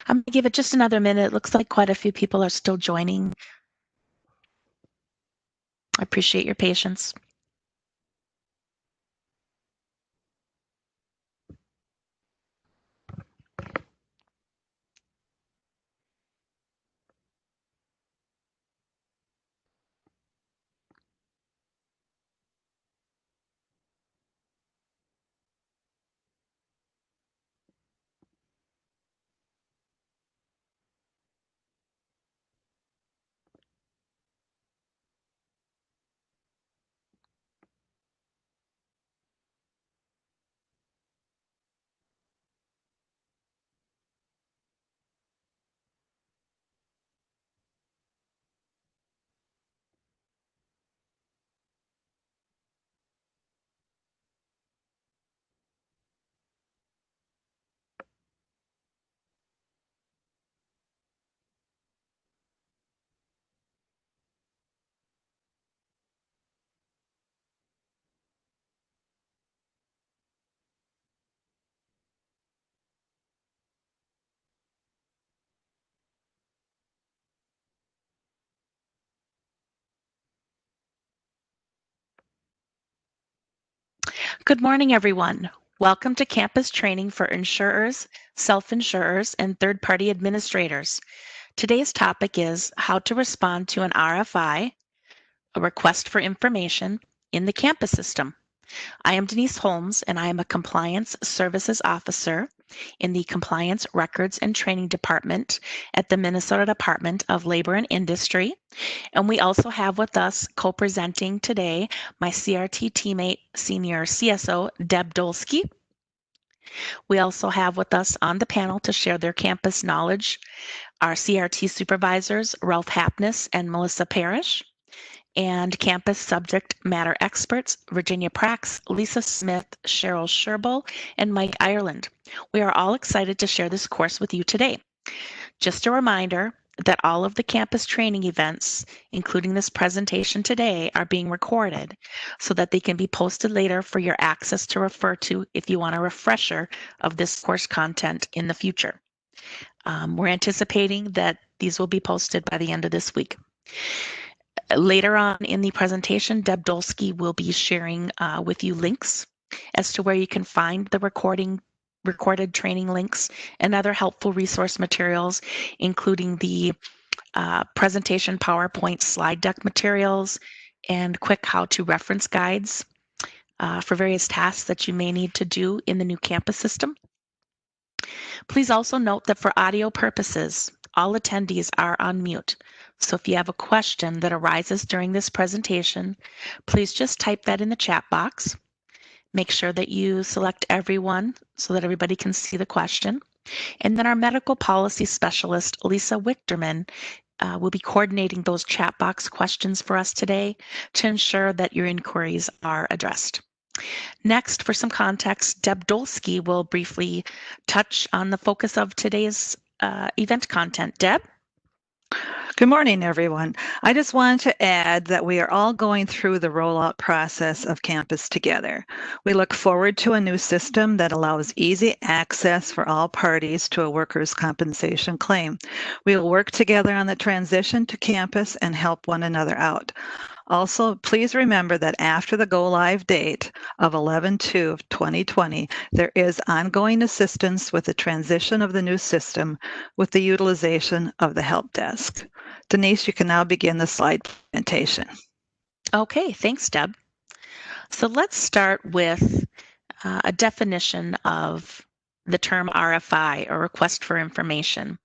I'm going to give it just another minute. It looks like quite a few people are still joining. I appreciate your patience. Good morning, everyone. Welcome to campus training for insurers, self-insurers, and third-party administrators. Today's topic is how to respond to an RFI, a request for information, in the campus system. I am Denise Holmes, and I am a Compliance Services Officer in the Compliance Records and Training Department at the Minnesota Department of Labor and Industry. And we also have with us co-presenting today my CRT teammate, Senior CSO Deb Dolsky. We also have with us on the panel to share their campus knowledge our CRT supervisors, Ralph Hapness and Melissa Parrish, and campus subject matter experts, Virginia Prax, Lisa Smith, Cheryl Sherbel, and Mike Ireland. We are all excited to share this course with you today. Just a reminder that all of the campus training events, including this presentation today, are being recorded so that they can be posted later for your access to refer to if you want a refresher of this course content in the future. We're anticipating that these will be posted by the end of this week. Later on in the presentation, Deb Dolsky will be sharing with you links as to where you can find the recorded training links and other helpful resource materials, including the presentation PowerPoint slide deck materials and quick how-to reference guides for various tasks that you may need to do in the new campus system. Please also note that for audio purposes, all attendees are on mute. So if you have a question that arises during this presentation, please just type that in the chat box. Make sure that you select everyone so that everybody can see the question. And then our medical policy specialist, Lisa Wichterman, will be coordinating those chat box questions for us today to ensure that your inquiries are addressed. Next, for some context, Deb Dolsky will briefly touch on the focus of today's event content. Deb? Good morning, everyone. I just wanted to add that we are all going through the rollout process of campus together. We look forward to a new system that allows easy access for all parties to a workers' compensation claim. We will work together on the transition to campus and help one another out. Also, please remember that after the go-live date of 11/2/2020, there is ongoing assistance with the transition of the new system with the utilization of the help desk. Denise, you can now begin the slide presentation. Okay, thanks, Deb. So let's start with a definition of the term RFI, or request for information.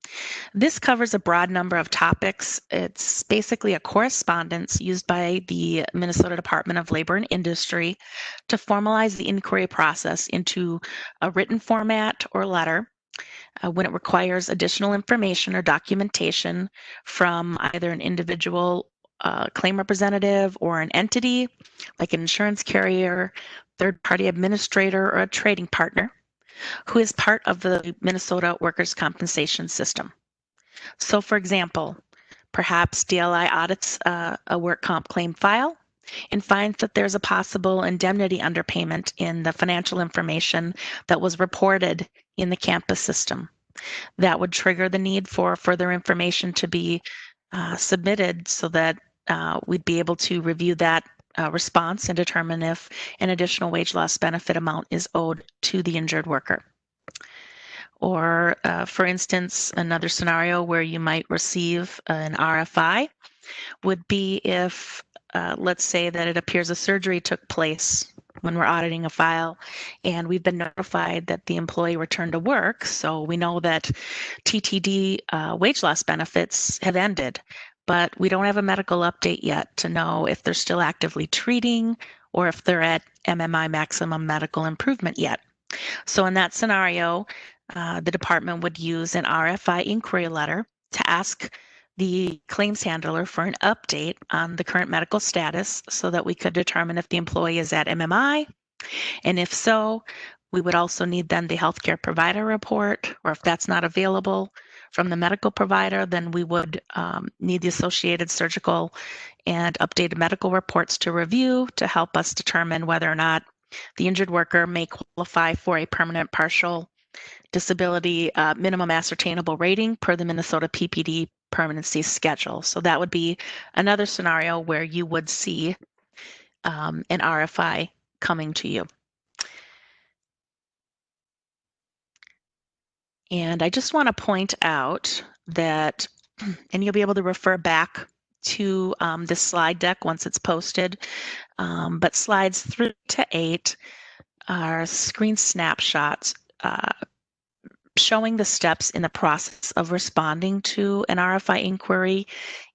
This covers a broad number of topics. It's basically a correspondence used by the Minnesota Department of Labor and Industry to formalize the inquiry process into a written format or letter when it requires additional information or documentation from either an individual claim representative or an entity like an insurance carrier, third-party administrator, or a trading partner who is part of the Minnesota workers' compensation system. So for example, perhaps DLI audits a work comp claim file and finds that there's a possible indemnity underpayment in the financial information that was reported in the campus system. That would trigger the need for further information to be submitted so that we'd be able to review that response and determine if an additional wage loss benefit amount is owed to the injured worker. Or, for instance, another scenario where you might receive an RFI would be if, let's say that it appears a surgery took place when we're auditing a file and we've been notified that the employee returned to work. So we know that TTD wage loss benefits have ended, but we don't have a medical update yet to know if they're still actively treating or if they're at MMI maximum medical improvement yet. So in that scenario, the department would use an RFI inquiry letter to ask the claims handler for an update on the current medical status so that we could determine if the employee is at MMI. And if so, we would also need then the healthcare provider report, or if that's not available from the medical provider, then we would need the associated surgical and updated medical reports to review to help us determine whether or not the injured worker may qualify for a permanent partial disability minimum ascertainable rating per the Minnesota PPD permanency schedule. So that would be another scenario where you would see an RFI coming to you. And I just want to point out that, and you'll be able to refer back to this slide deck once it's posted, but slides 3 to 8 are screen snapshots showing the steps in the process of responding to an RFI inquiry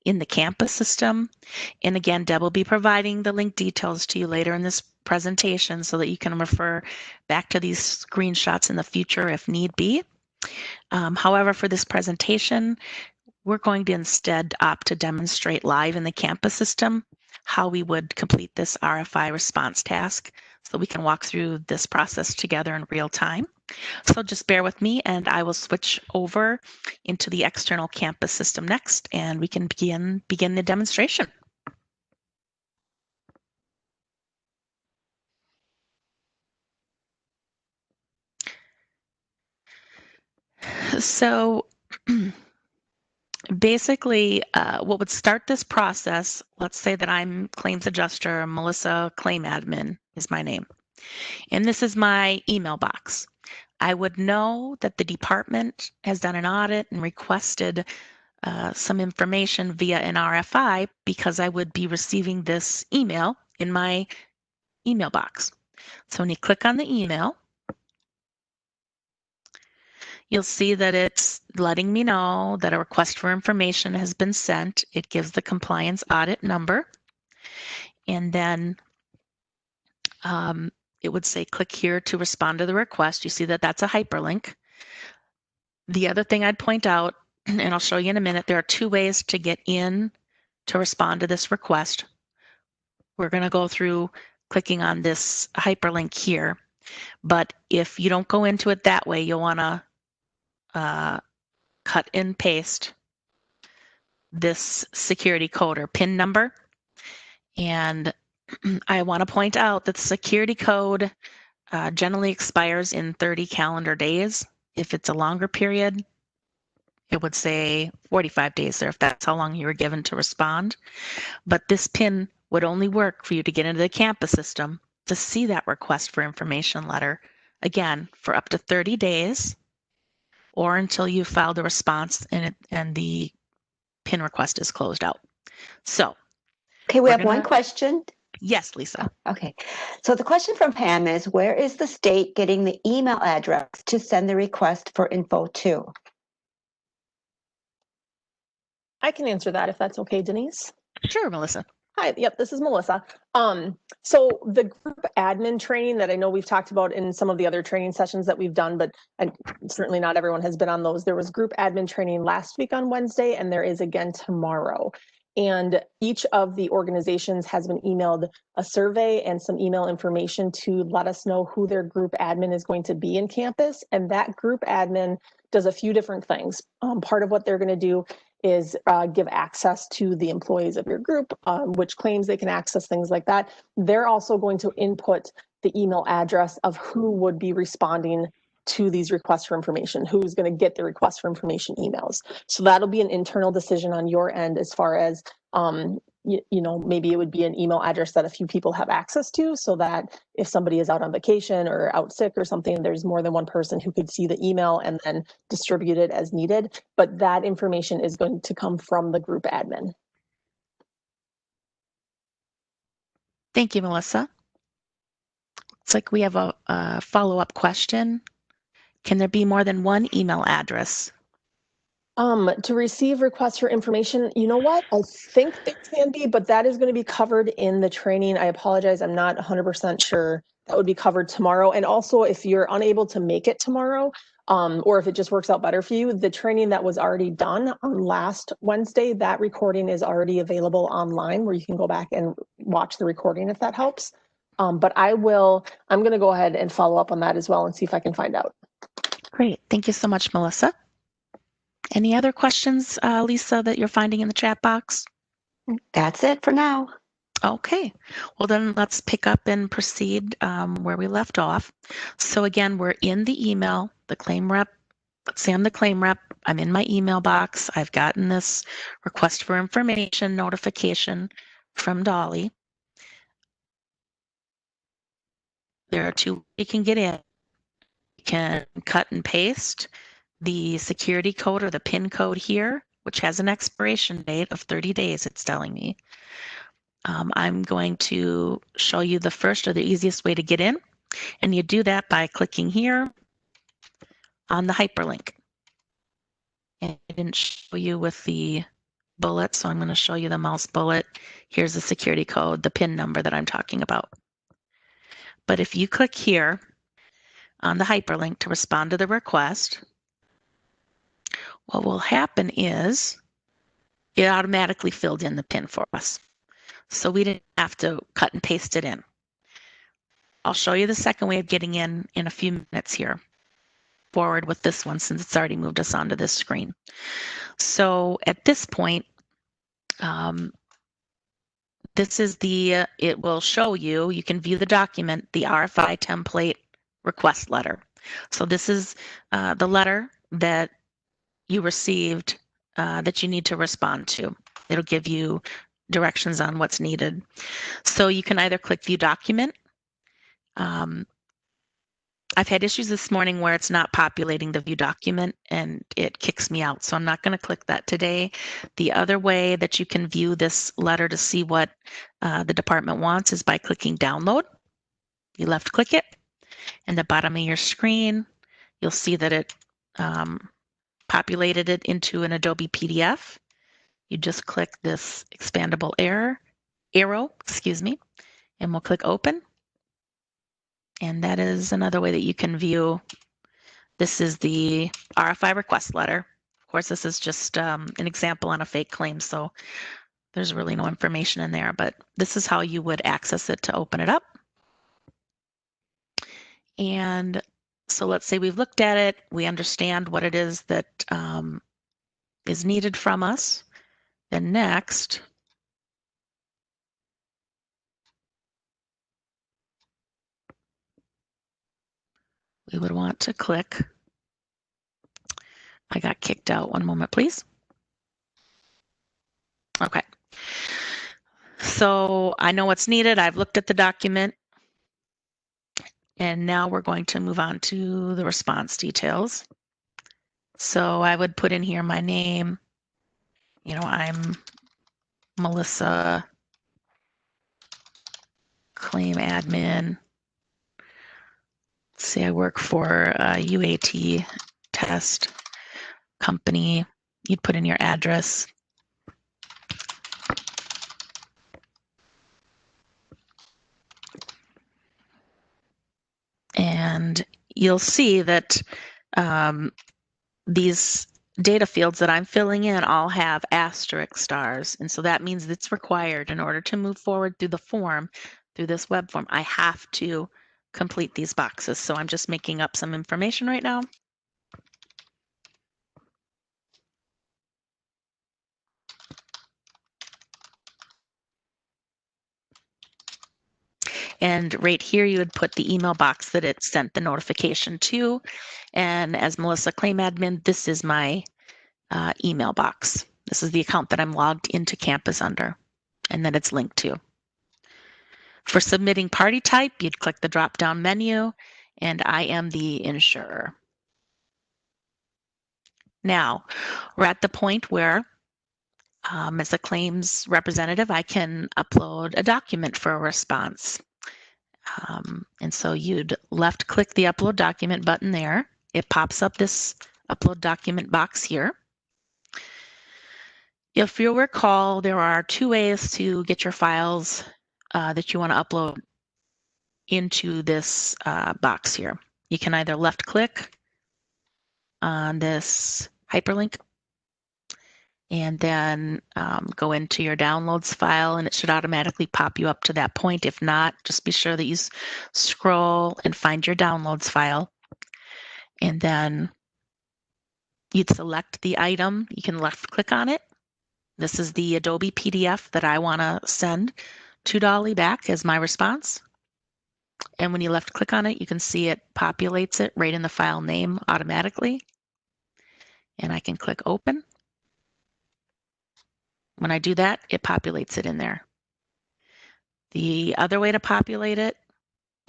in the campus system. And again, Deb will be providing the link details to you later in this presentation so that you can refer back to these screenshots in the future if need be. However, for this presentation, we're going to instead opt to demonstrate live in the campus system how we would complete this RFI response task so we can walk through this process together in real time. So just bear with me and I will switch over into the external campus system next and we can begin the demonstration. So basically, what would start this process, let's say that I'm claims adjuster, Melissa Claim Admin is my name, and this is my email box. I would know that the department has done an audit and requested some information via an RFI because I would be receiving this email in my email box. So when you click on the email, you'll see that it's letting me know that a request for information has been sent. It gives the compliance audit number. And then it would say, click here to respond to the request. You see that that's a hyperlink. The other thing I'd point out, and I'll show you in a minute, there are 2 ways to get in to respond to this request. We're going to go through clicking on this hyperlink here. But if you don't go into it that way, you'll want to cut and paste this security code or PIN number. And I want to point out that the security code generally expires in 30 calendar days. If it's a longer period, it would say 45 days there if that's how long you were given to respond. But this PIN would only work for you to get into the campus system to see that request for information letter, again, for up to 30 days or until you filed a response and the PIN request is closed out. So. Okay, we have one question. Yes, Lisa. Okay, so the question from Pam is, where is the state getting the email address to send the request for info to? I can answer that if that's okay, Denise. Sure, Melissa. Hi, yep, this is Melissa. So the group admin training that I know we've talked about in some of the other training sessions that we've done, but certainly not everyone has been on those. There was group admin training last week on Wednesday, and there is again tomorrow. And each of the organizations has been emailed a survey and some email information to let us know who their group admin is going to be in campus. And that group admin does a few different things. Part of what they're going to do is give access to the employees of your group, which claims they can access, things like that. They're also going to input the email address of who would be responding to these requests for information, who's going to get the request for information emails. So that'll be an internal decision on your end as far as, you know, maybe it would be an email address that a few people have access to, so that if somebody is out on vacation or out sick or something, there's more than one person who could see the email and then distribute it as needed. But that information is going to come from the group admin. Thank you, Melissa. It's like we have a follow-up question. Can there be more than one email address? To receive requests for information, you know what? I think there can be, but that is going to be covered in the training. I apologize, I'm not 100% sure. That would be covered tomorrow. And also, if you're unable to make it tomorrow, or if it just works out better for you, the training that was already done on last Wednesday, that recording is already available online where you can go back and watch the recording if that helps. But I'm going to go ahead and follow up on that as well and see if I can find out. Great. Thank you so much, Melissa. Any other questions, Lisa, that you're finding in the chat box? That's it for now. Okay, well then let's pick up and proceed where we left off. So again, we're in the email, the claim rep. Let's say I'm the claim rep. I'm in my email box. I've gotten this request for information notification from Dolly. There are two you can get in. You can cut and paste the security code or the PIN code here, which has an expiration date of 30 days, it's telling me. I'm going to show you the first or the easiest way to get in. And you do that by clicking here on the hyperlink. And I didn't show you with the bullet, so I'm going to show you the mouse bullet. Here's the security code, the PIN number that I'm talking about. But if you click here on the hyperlink to respond to the request, what will happen is it automatically filled in the PIN for us. So we didn't have to cut and paste it in. I'll show you the second way of getting in a few minutes here. Forward with this one since it's already moved us onto this screen. So at this point, this is it will show you, you can view the document, the RFI template request letter. So this is the letter that you received that you need to respond to. It'll give you directions on what's needed. So you can either click view document. I've had issues this morning where it's not populating the view document and it kicks me out. So I'm not going to click that today. The other way that you can view this letter to see what the department wants is by clicking download. You left click it. In the bottom of your screen, you'll see that it populated it into an Adobe PDF. You just click this expandable arrow, and we'll click open. And that is another way that you can view. This is the Rfi Request Letter. Of course, this is just an example on a fake claim, so there's really no information in there, but this is how you would access it to open it up. And so let's say we've looked at it, we understand what it is that is needed from us. Then next, we would want to click. I got kicked out. One moment, please. Okay. So I know what's needed. I've looked at the document. And now we're going to move on to the response details. So I would put in here my name. You know, I'm Melissa, claim admin. Let's see, I work for a UAT test company. You'd put in your address. And you'll see that these data fields that I'm filling in all have asterisk stars. And so that means it's required in order to move forward through the form, through this web form, I have to complete these boxes. So I'm just making up some information right now. And right here, you would put the email box that it sent the notification to. And as Melissa Claim Admin, this is my email box. This is the account that I'm logged into Campus under, and that it's linked to. For submitting party type, you'd click the drop-down menu, and I am the insurer. Now, we're at the point where, as a claims representative, I can upload a document for a response. And so you'd left-click the Upload Document button there. It pops up this Upload Document box here. If you'll recall, there are two ways to get your files that you want to upload into this box here. You can either left-click on this hyperlink and then go into your downloads file, and it should automatically pop you up to that point. If not, just be sure that you scroll and find your downloads file, and then you'd select the item. You can left click on it. This is the Adobe PDF that I want to send to Dolly back as my response. And when you left click on it, you can see it populates it right in the file name automatically. And I can click open. When I do that, it populates it in there. The other way to populate it,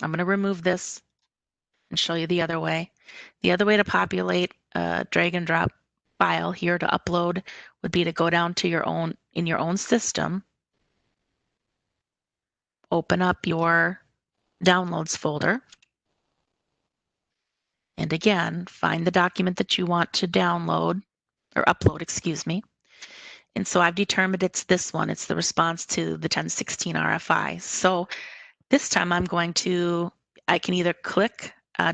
I'm going to remove this and show you the other way. The other way to populate a drag and drop file here to upload would be to go down to your own system, open up your downloads folder, and again, find the document that you want to download or upload, excuse me. And so I've determined it's this one. It's the response to the 1016 RFI. So this time I can either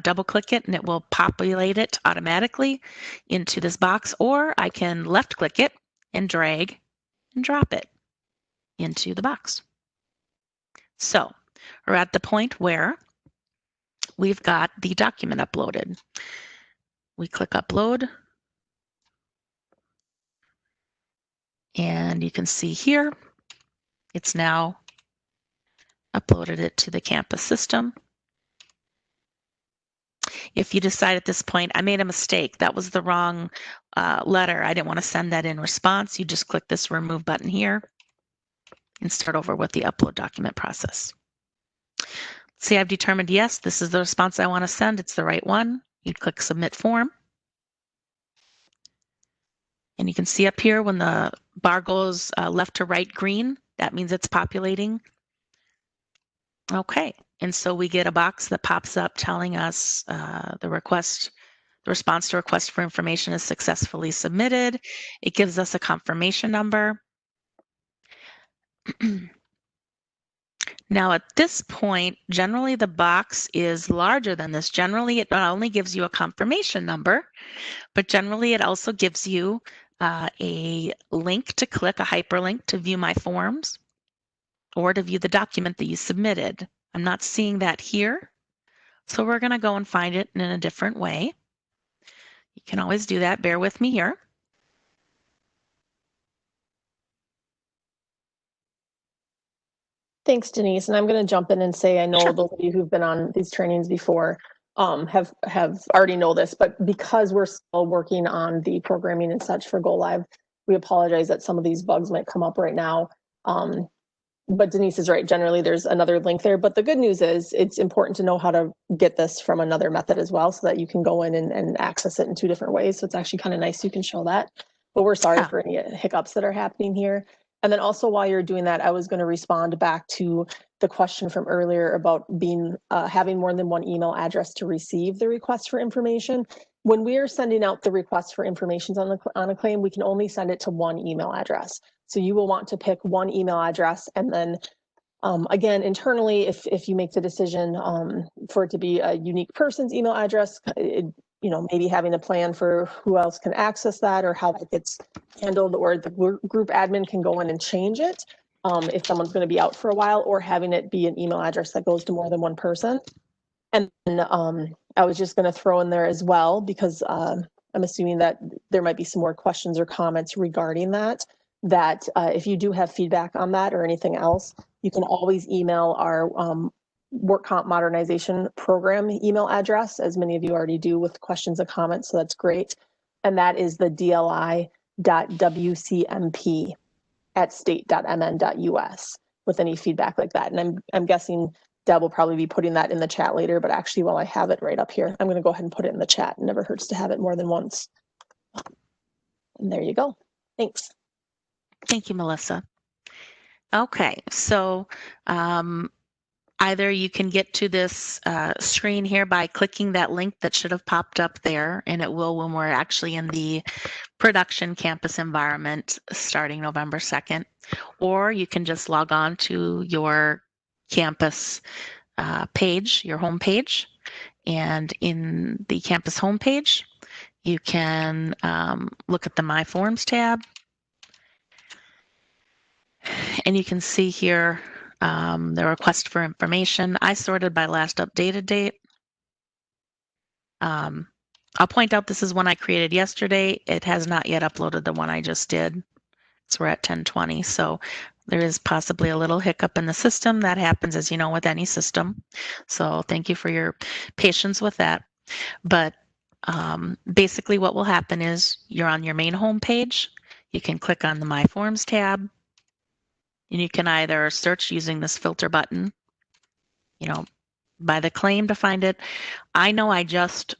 double click it and it will populate it automatically into this box, or I can left click it and drag and drop it into the box. So we're at the point where we've got the document uploaded. We click upload. And you can see here, it's now uploaded it to the campus system. If you decide at this point, I made a mistake, that was the wrong letter, I didn't want to send that in response, you just click this remove button here and start over with the upload document process. See, I've determined, yes, this is the response I want to send, it's the right one. You click submit form. And you can see up here when the bar goes left to right green, that means it's populating. Okay, and so we get a box that pops up telling us the response to request for information is successfully submitted. It gives us a confirmation number. Now at this point, generally the box is larger than this. Generally, it not only gives you a confirmation number, but generally it also gives you a link to click, a hyperlink to view my forms or to view the document that you submitted. I'm not seeing that here, so we're going to go and find it in a different way. You can always do that. Bear with me here. Thanks, Denise. And I'm going to jump in and say, I know Sure. Those of you who've been on these trainings before have already know this, but because we're still working on the programming and such for Go Live, we apologize that some of these bugs might come up right now. But Denise is right. Generally, there's another link there. But the good news is it's important to know how to get this from another method as well, so that you can go in and access it in two different ways. So it's actually kind of nice you can show that. But we're sorry for any hiccups that are happening here. And then also while you're doing that, I was going to respond back to the question from earlier about having more than one email address to receive the request for information. When we are sending out the request for information on a claim, we can only send it to one email address. So you will want to pick one email address, and then again, internally, if you make the decision for it to be a unique person's email address, maybe having a plan for who else can access that or how that gets handled, or the group admin can go in and change it if someone's going to be out for a while, or having it be an email address that goes to more than one person. And then, I was just going to throw in there as well, because I'm assuming that there might be some more questions or comments regarding that if you do have feedback on that or anything else, you can always email our work comp modernization program email address, as many of you already do with questions and comments, so that's great. And that is the dli.wcmp@state.mn.us with any feedback like that. And I'm guessing Deb will probably be putting that in the chat later, but actually while I have it right up here, I'm going to go ahead and put it in the chat. It never hurts to have it more than once. And there you go. Thanks. Thank you, Melissa. Okay, so either you can get to this screen here by clicking that link that should have popped up there, and it will when we're actually in the production campus environment starting November 2nd, or you can just log on to your campus page, your home page, and in the campus homepage, you can look at the My Forms tab, and you can see here the request for information. I sorted by last updated date. I'll point out this is one I created yesterday. It has not yet uploaded the one I just did. So we're at 10:20. So there is possibly a little hiccup in the system. That happens, as you know, with any system. So thank you for your patience with that. But basically what will happen is you're on your main home page. You can click on the My Forms tab. And you can either search using this filter button, by the claim to find it. I know I just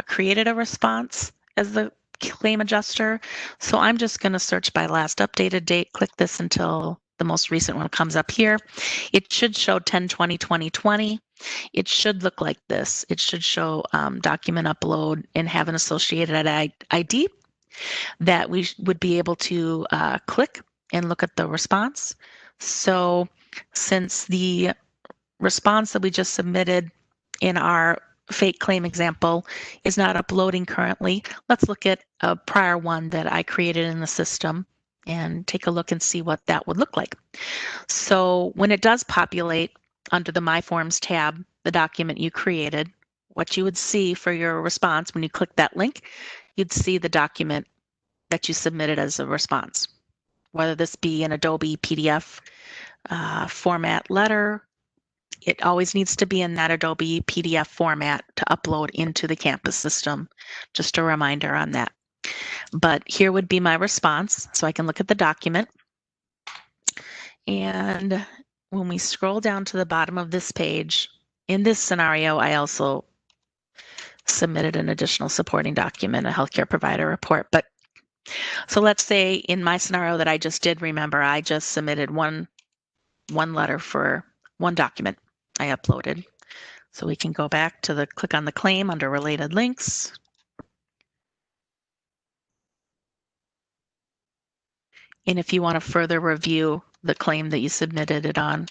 created a response as the claim adjuster, so I'm just going to search by last updated date, click this until the most recent one comes up here. It should show 10/20/2020. It should look like this. It should show document upload and have an associated ID that we would be able to click and look at the response. So since the response that we just submitted in our fake claim example is not uploading currently, let's look at a prior one that I created in the system and take a look and see what that would look like. So when it does populate under the My Forms tab, the document you created, what you would see for your response when you click that link, you'd see the document that you submitted as a response, whether this be an Adobe PDF format letter. It always needs to be in that Adobe PDF format to upload into the campus system. Just a reminder on that. But here would be my response. So I can look at the document. And when we scroll down to the bottom of this page, in this scenario, I also submitted an additional supporting document, a healthcare provider report. But so let's say in my scenario that I just did, remember, I just submitted one letter for one document I uploaded. So we can go back to the click on the claim under related links. And if you want to further review the claim that you submitted it on,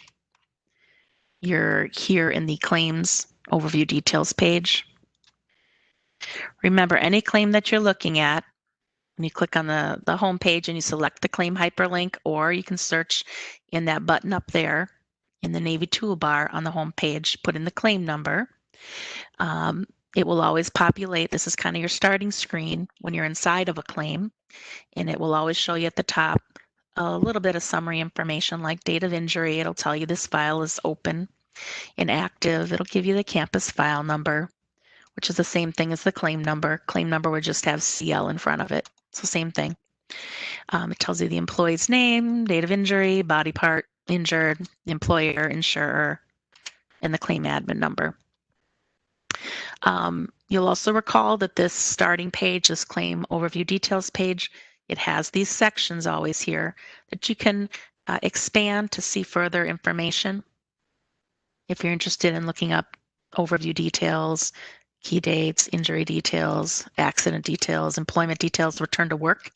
you're here in the claims overview details page. Remember, any claim that you're looking at, when you click on the home page and you select the claim hyperlink, or you can search in that button up there in the navy toolbar on the home page, put in the claim number. It will always populate. This is kind of your starting screen when you're inside of a claim, and it will always show you at the top a little bit of summary information like date of injury. It'll tell you this file is open and active. It'll give you the campus file number, which is the same thing as the claim number. Claim number would just have CL in front of it. So same thing. It tells you the employee's name, date of injury, body part injured, employer, insurer, and the claim admin number. You'll also recall that this starting page, this claim overview details page, it has these sections always here that you can expand to see further information. If you're interested in looking up overview details, key dates, injury details, accident details, employment details, return to work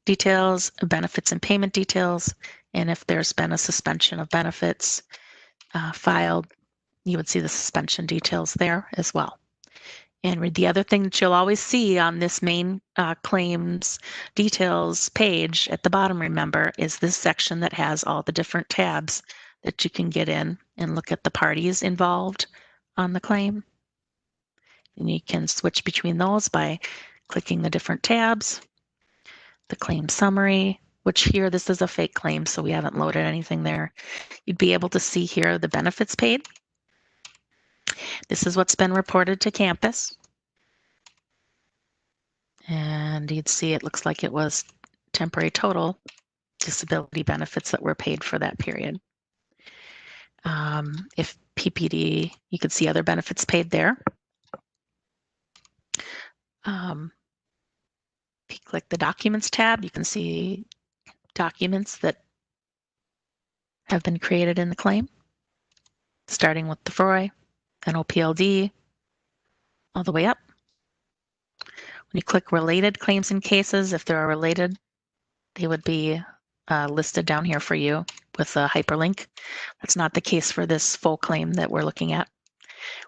details, benefits and payment details, and if there's been a suspension of benefits filed, you would see the suspension details there as well. And the other thing that you'll always see on this main claims details page at the bottom, remember, is this section that has all the different tabs that you can get in and look at the parties involved on the claim. And you can switch between those by clicking the different tabs. The claim summary, which here, this is a fake claim, so we haven't loaded anything there. You'd be able to see here the benefits paid. This is what's been reported to campus. And you'd see it looks like it was temporary total disability benefits that were paid for that period. If PPD, you could see other benefits paid there. If you click the Documents tab, you can see documents that have been created in the claim, starting with the FROI, NOPLD, all the way up. When you click Related Claims and Cases, if they're related, they would be listed down here for you with a hyperlink. That's not the case for this full claim that we're looking at.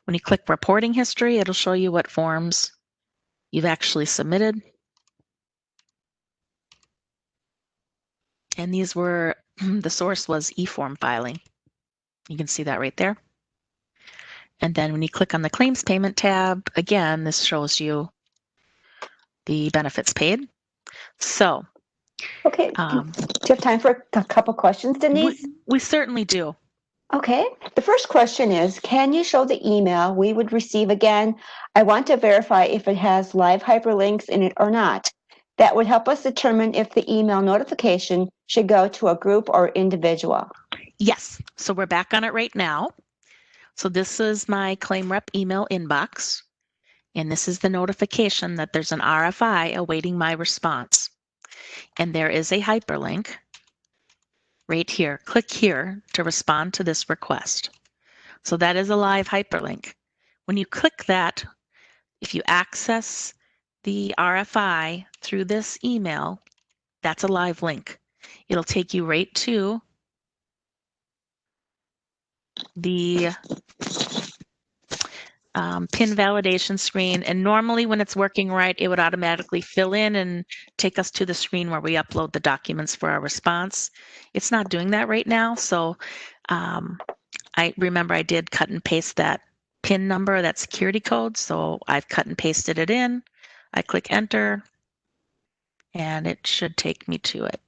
When you click Reporting History, it'll show you what forms you've actually submitted. And these were, the source was e-form filing. You can see that right there. And then when you click on the Claims Payment tab, again, this shows you the benefits paid. So, Okay, do you have time for a couple questions, Denise? We certainly do. Okay, the first question is, can you show the email we would receive again? I want to verify if it has live hyperlinks in it or not. That would help us determine if the email notification should go to a group or individual. Yes, so we're back on it right now. So this is my claim rep email inbox, and this is the notification that there's an RFI awaiting my response. And there is a hyperlink right here. Click here to respond to this request. So that is a live hyperlink. When you click that, if you access the RFI through this email, that's a live link. It'll take you right to the PIN validation screen. And normally when it's working right, it would automatically fill in and take us to the screen where we upload the documents for our response. It's not doing that right now. So I remember I did cut and paste that PIN number, that security code. So I've cut and pasted it in. I click enter and it should take me to it.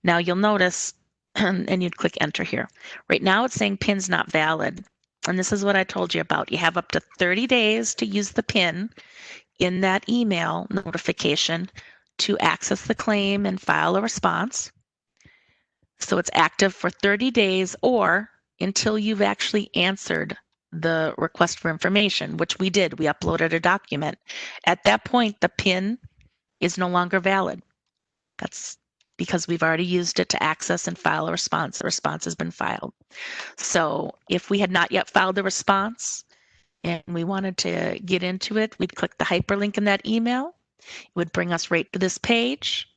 Now you'll notice, and you'd click enter here. Right now it's saying PIN's not valid. And this is what I told you about. You have up to 30 days to use the PIN in that email notification to access the claim and file a response. So it's active for 30 days or until you've actually answered the request for information, which we did. We uploaded a document. At that point, the PIN is no longer valid. That's because we've already used it to access and file a response. The response has been filed. So if we had not yet filed the response and we wanted to get into it, we'd click the hyperlink in that email. It would bring us right to this page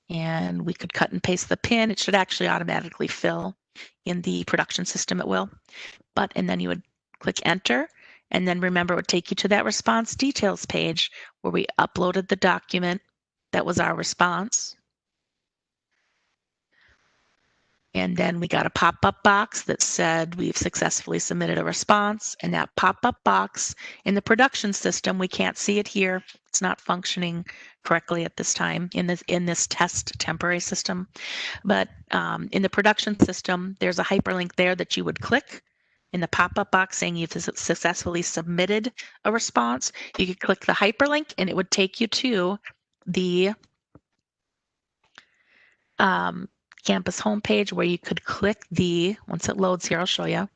and we could cut and paste the PIN. It should actually automatically fill in the production system, it will. And then you would click enter, and then remember it would take you to that response details page where we uploaded the document that was our response. And then we got a pop-up box that said we've successfully submitted a response. And that pop-up box in the production system, we can't see it here. It's not functioning correctly at this time in this test temporary system. But in the production system, there's a hyperlink there that you would click in the pop-up box saying you've successfully submitted a response. You could click the hyperlink and it would take you to the campus homepage where you could click once it loads here, I'll show you.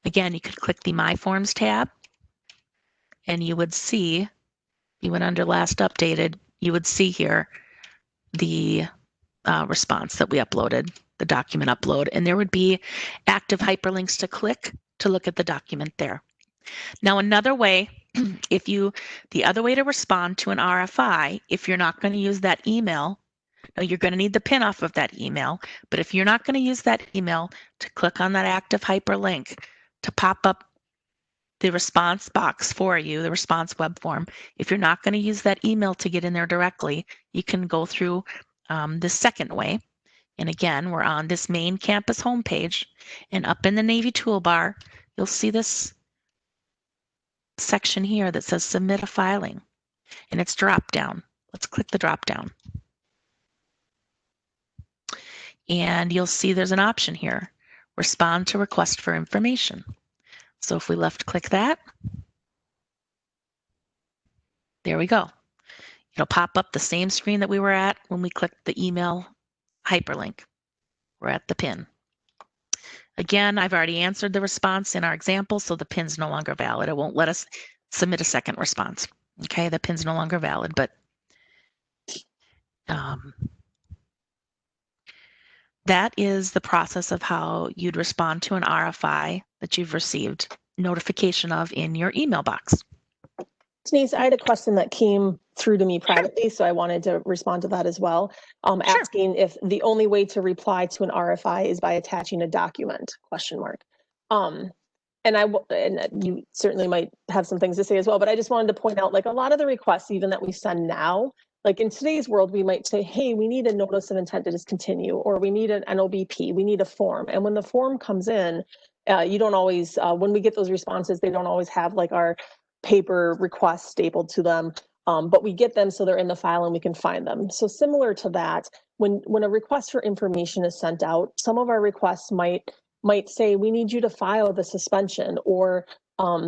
Again, you could click the My Forms tab and you would see, you went under last updated, you would see here the response that we uploaded, the document upload, and there would be active hyperlinks to click to look at the document there. Now, another way, the other way to respond to an RFI, if you're not going to use that email, now you're going to need the PIN off of that email, but if you're not going to use that email, to click on that active hyperlink to pop up the response box for you, the response web form. If you're not going to use that email to get in there directly, you can go through the second way. And again, we're on this main campus homepage, and up in the Navy toolbar, you'll see this section here that says Submit a Filing, and it's drop down. Let's click the drop down. And you'll see there's an option here, Respond to Request for Information. So if we left click that, there we go. It'll pop up the same screen that we were at when we clicked the email hyperlink. We're at the pin. Again, I've already answered the response in our example, so the pin's no longer valid. It won't let us submit a second response. Okay, the pin's no longer valid, but that is the process of how you'd respond to an RFI that you've received notification of in your email box. Denise, I had a question that came through to me privately, so I wanted to respond to that as well. Sure. Asking if the only way to reply to an RFI is by attaching a document, question mark. And you certainly might have some things to say as well, but I just wanted to point out, like, a lot of the requests even that we send now, like in today's world, we might say, hey, we need a notice of intent to discontinue, or we need an NOBP, we need a form. And when the form comes in, you don't always, when we get those responses, they don't always have like our paper requests stapled to them, but we get them so they're in the file and we can find them. So similar to that, when a request for information is sent out, some of our requests might say, we need you to file the suspension, or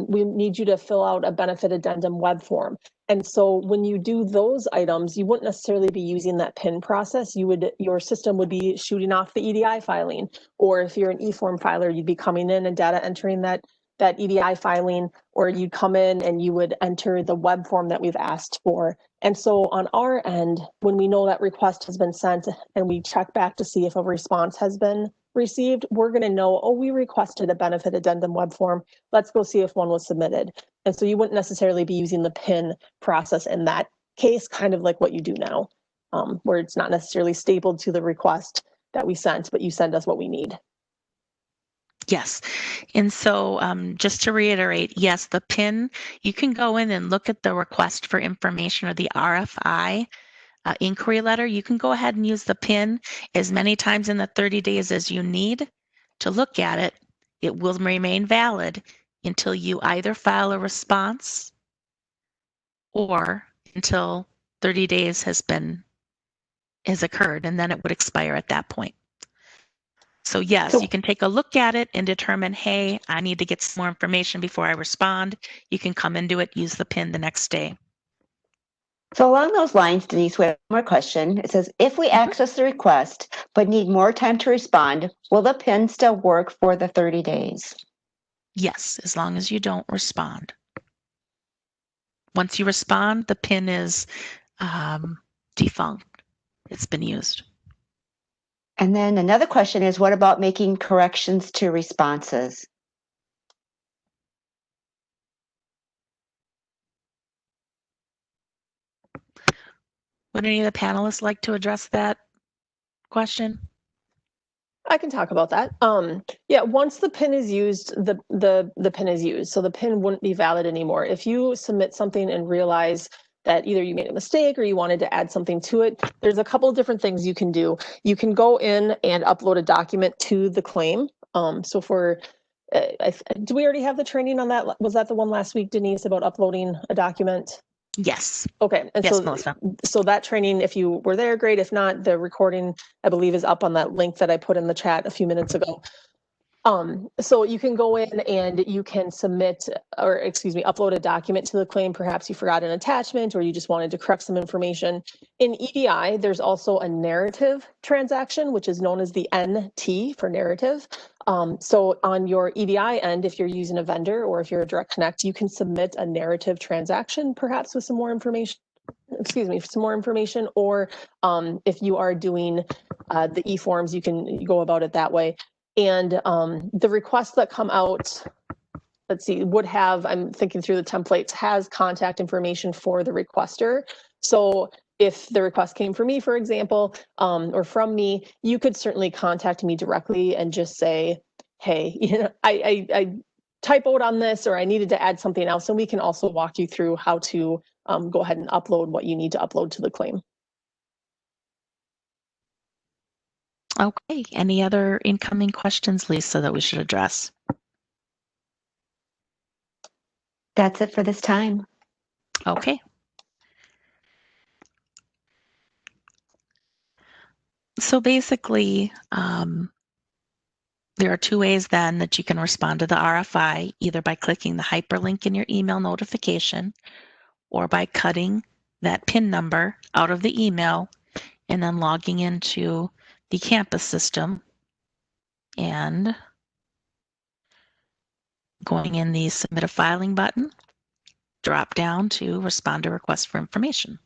we need you to fill out a benefit addendum web form. And so when you do those items, you wouldn't necessarily be using that PIN process. Your system would be shooting off the EDI filing, or if you're an eForm filer, you'd be coming in and data entering that EDI filing, or you'd come in and you would enter the web form that we've asked for. And so on our end, when we know that request has been sent and we check back to see if a response has been received, we're going to know, oh, we requested a benefit addendum web form. Let's go see if one was submitted. And so you wouldn't necessarily be using the PIN process in that case, kind of like what you do now, where it's not necessarily stapled to the request that we sent, but you send us what we need. Yes. And so just to reiterate, yes, the PIN, you can go in and look at the request for information or the RFI inquiry letter. You can go ahead and use the PIN as many times in the 30 days as you need to look at it. It will remain valid until you either file a response or until 30 days has occurred, and then it would expire at that point. So yes, you can take a look at it and determine, hey, I need to get some more information before I respond. You can come into it, use the PIN the next day. So along those lines, Denise, we have one more question. It says, if we access the request but need more time to respond, will the PIN still work for the 30 days? Yes, as long as you don't respond. Once you respond, the PIN is defunct. It's been used. And then another question is, what about making corrections to responses? Would any of the panelists like to address that question? I can talk about that. Yeah, once the PIN is used, the PIN is used. So the PIN wouldn't be valid anymore. If you submit something and realize that either you made a mistake or you wanted to add something to it, there's a couple of different things you can do. You can go in and upload a document to the claim. So for, do we already have the training on that? Was that the one last week, Denise, about uploading a document? Yes. Okay. And yes, Melissa. So that training, if you were there, great. If not, the recording, I believe, is up on that link that I put in the chat a few minutes ago. So you can go in and you can submit, or excuse me, upload a document to the claim. Perhaps you forgot an attachment or you just wanted to correct some information. In EDI, there's also a narrative transaction, which is known as the NT for narrative. So on your EDI end, if you're using a vendor or if you're a direct connect, you can submit a narrative transaction, perhaps with some more information. Excuse me, some more information, or if you are doing the e-forms, you can go about it that way. And the requests that come out, let's see, would have, I'm thinking through the templates, has contact information for the requester. So if the request came from me, for example, or from me, you could certainly contact me directly and just say, hey, you know, I typoed on this, or I needed to add something else. And we can also walk you through how to go ahead and upload what you need to upload to the claim. Okay, any other incoming questions, Lisa, that we should address? That's it for this time. Okay. So basically, There are two ways then that you can respond to the RFI, either by clicking the hyperlink in your email notification or by cutting that PIN number out of the email and then logging into the campus system and going in the Submit a Filing button, drop down to Respond to Request for Information.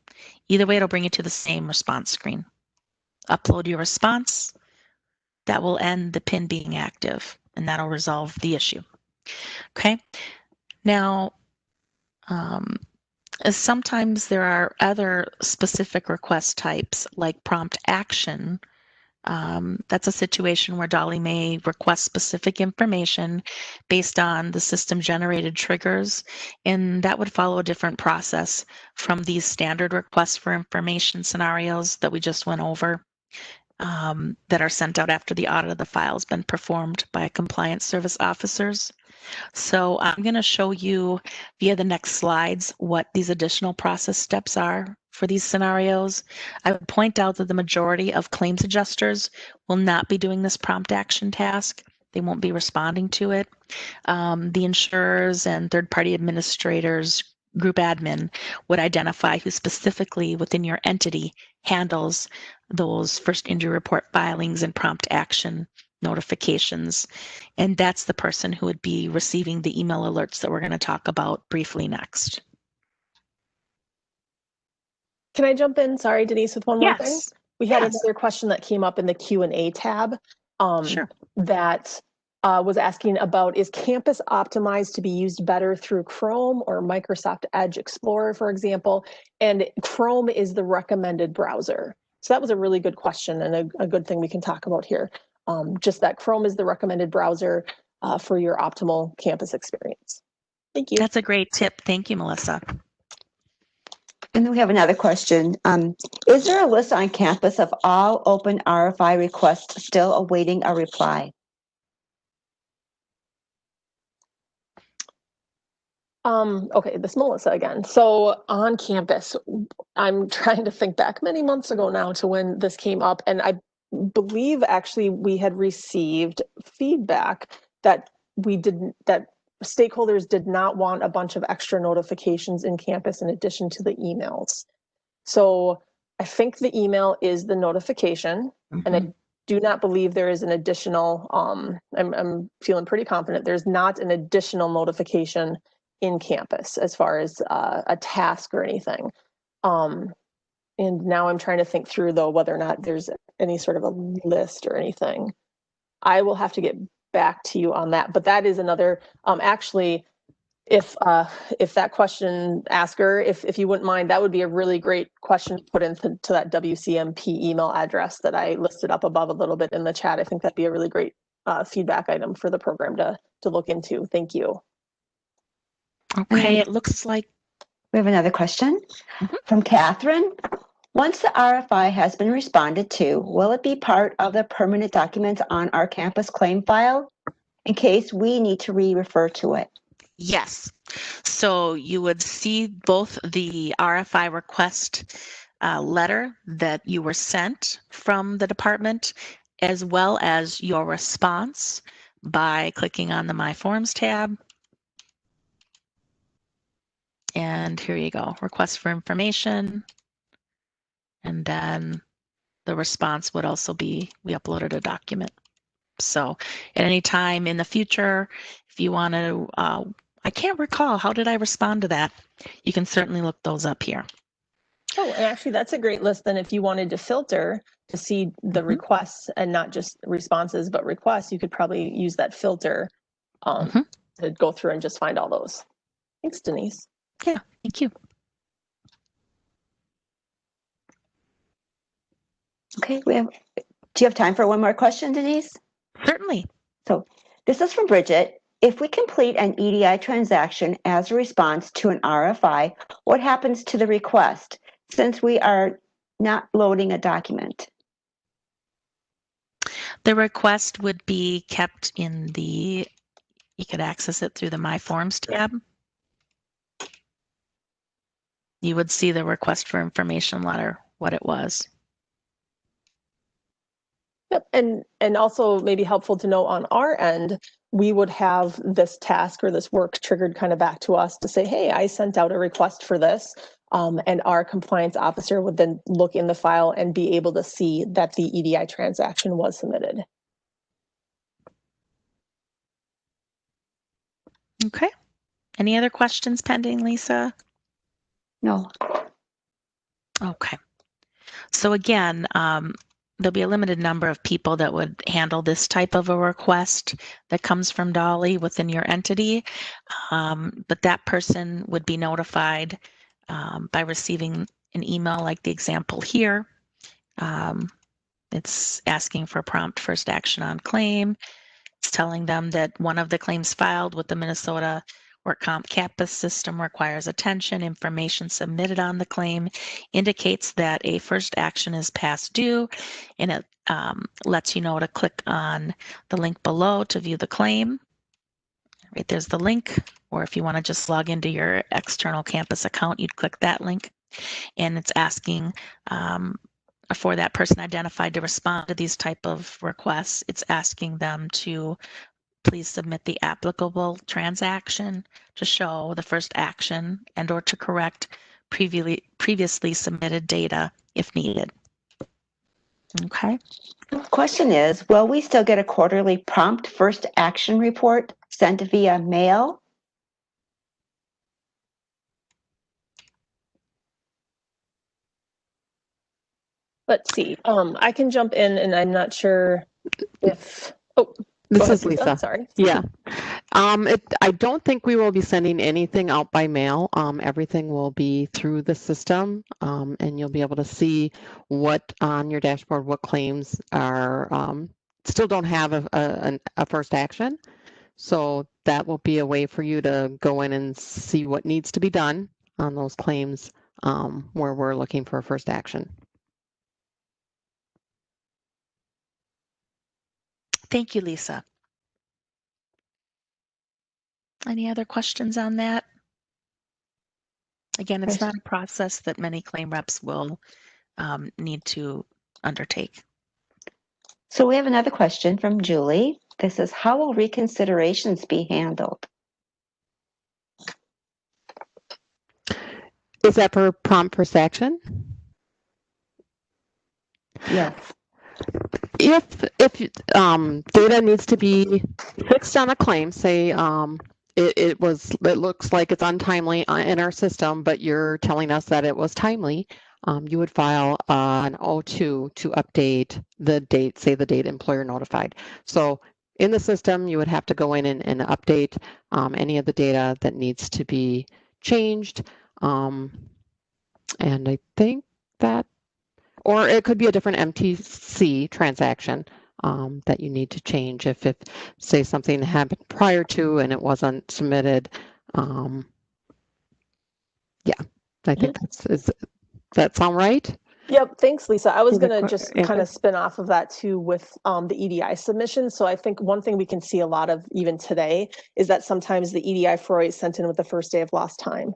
Either way, it'll bring you to the same response screen. Upload your response. That will end the PIN being active, and that'll resolve the issue. Okay. Now, sometimes there are other specific request types like prompt action. That's a situation where Dolly may request specific information based on the system generated triggers, and that would follow a different process from these standard requests for information scenarios that we just went over, that are sent out after the audit of the file has been performed by compliance service officers. So I'm going to show you via the next slides what these additional process steps are for these scenarios. I would point out that the majority of claims adjusters will not be doing this prompt action task. They won't be responding to it. The insurers and third-party administrators, group admin, would identify who specifically within your entity handles those first injury report filings and prompt action notifications. And that's the person who would be receiving the email alerts that we're going to talk about briefly next. Can I jump in? Sorry, Denise, with one more thing. Yes. We had Yes. another question that came up in the Q&A tab, Sure. that was asking about, is Campus optimized to be used better through Chrome or Microsoft Edge Explorer, for example? And Chrome is the recommended browser. So that was a really good question and a good thing we can talk about here. Just that Chrome is the recommended browser for your optimal Campus experience. Thank you. That's a great tip. Thank you, Melissa. And then we have another question. Is there a list on campus of all open RFI requests still awaiting a reply? Okay, this Melissa again. So on campus, I'm trying to think back many months ago now to when this came up, and I believe actually we had received feedback that that stakeholders did not want a bunch of extra notifications in campus in addition to the emails. So I think the email is the notification, and I do not believe there is an additional, I'm feeling pretty confident there's not an additional notification in campus as far as a task or anything. And now I'm trying to think through though whether or not there's any sort of a list or anything. I will have to get back to you on that, but that is another, actually, if that question asker, if you wouldn't mind, that would be a really great question to put into that WCMP email address that I listed up above a little bit in the chat. I think that'd be a really great feedback item for the program to look into. Thank you. Okay, it looks like we have another question from Catherine. Once the RFI has been responded to, will it be part of the permanent documents on our campus claim file in case we need to refer to it? yes. So you would see both the RFI request letter that you were sent from the department, as well as your response by clicking on the My Forms tab. And here you go, request for information. And then the response would also be, we uploaded a document. So at any time in the future, if you want to, I can't recall, how did I respond to that? You can certainly look those up here. Oh, and actually that's a great list. Then if you wanted to filter to see the requests and not just responses, but requests, you could probably use that filter to go through and just find all those. Thanks, Denise. Yeah, thank you. Okay, do you have time for one more question, Denise? Certainly. So this is from Bridget. If we complete an EDI transaction as a response to an RFI, what happens to the request since we are not loading a document? The request would be kept in the, you could access it through the My Forms tab. You would see the request for information letter, what it was. Yep, and also maybe helpful to know on our end, we would have this task or this work triggered kind of back to us to say, hey, I sent out a request for this. And our compliance officer would then look in the file and be able to see that the EDI transaction was submitted. Okay. Any other questions pending, Lisa? No. Okay. So again, there'll be a limited number of people that would handle this type of a request that comes from Dolly within your entity, but that person would be notified by receiving an email like the example here. It's asking for prompt first action on claim. It's telling them that one of the claims filed with the Minnesota Work Comp CAPAS system requires attention. Information submitted on the claim indicates that a first action is past due, and it lets you know to click on the link below to view the claim. Right, there's the link, or if you want to just log into your external campus account, you'd click that link, and it's asking for that person identified to respond to these type of requests. It's asking them to please submit the applicable transaction to show the first action and or to correct previously submitted data if needed. Okay. Question is, will we still get a quarterly prompt first action report sent via mail? Let's see. I can jump in, and I'm not sure if. Oh, this is Lisa. Sorry. Yeah. I don't think we will be sending anything out by mail. Everything will be through the system, and you'll be able to see what on your dashboard, what claims are still don't have a first action. So that will be a way for you to go in and see what needs to be done on those claims where we're looking for a first action. Thank you, Lisa. Any other questions on that? Again, it's not a process that many claim reps will need to undertake. So we have another question from Julie. This is, how will reconsiderations be handled? Is that for prompt first action? Yes. If data needs to be fixed on a claim, say it looks like it's untimely in our system, but you're telling us that it was timely, you would file an O2 to update the date, say the date employer notified. So in the system, you would have to go in and update any of the data that needs to be changed. And I think that, or it could be a different MTC transaction that you need to change if say something happened prior to and it wasn't submitted. Yeah, I think does that sound right? Yep, thanks, Lisa. I was going to just kind of spin off of that too with the EDI submission. So I think one thing we can see a lot of even today is that sometimes the EDI FRI is sent in with the first day of lost time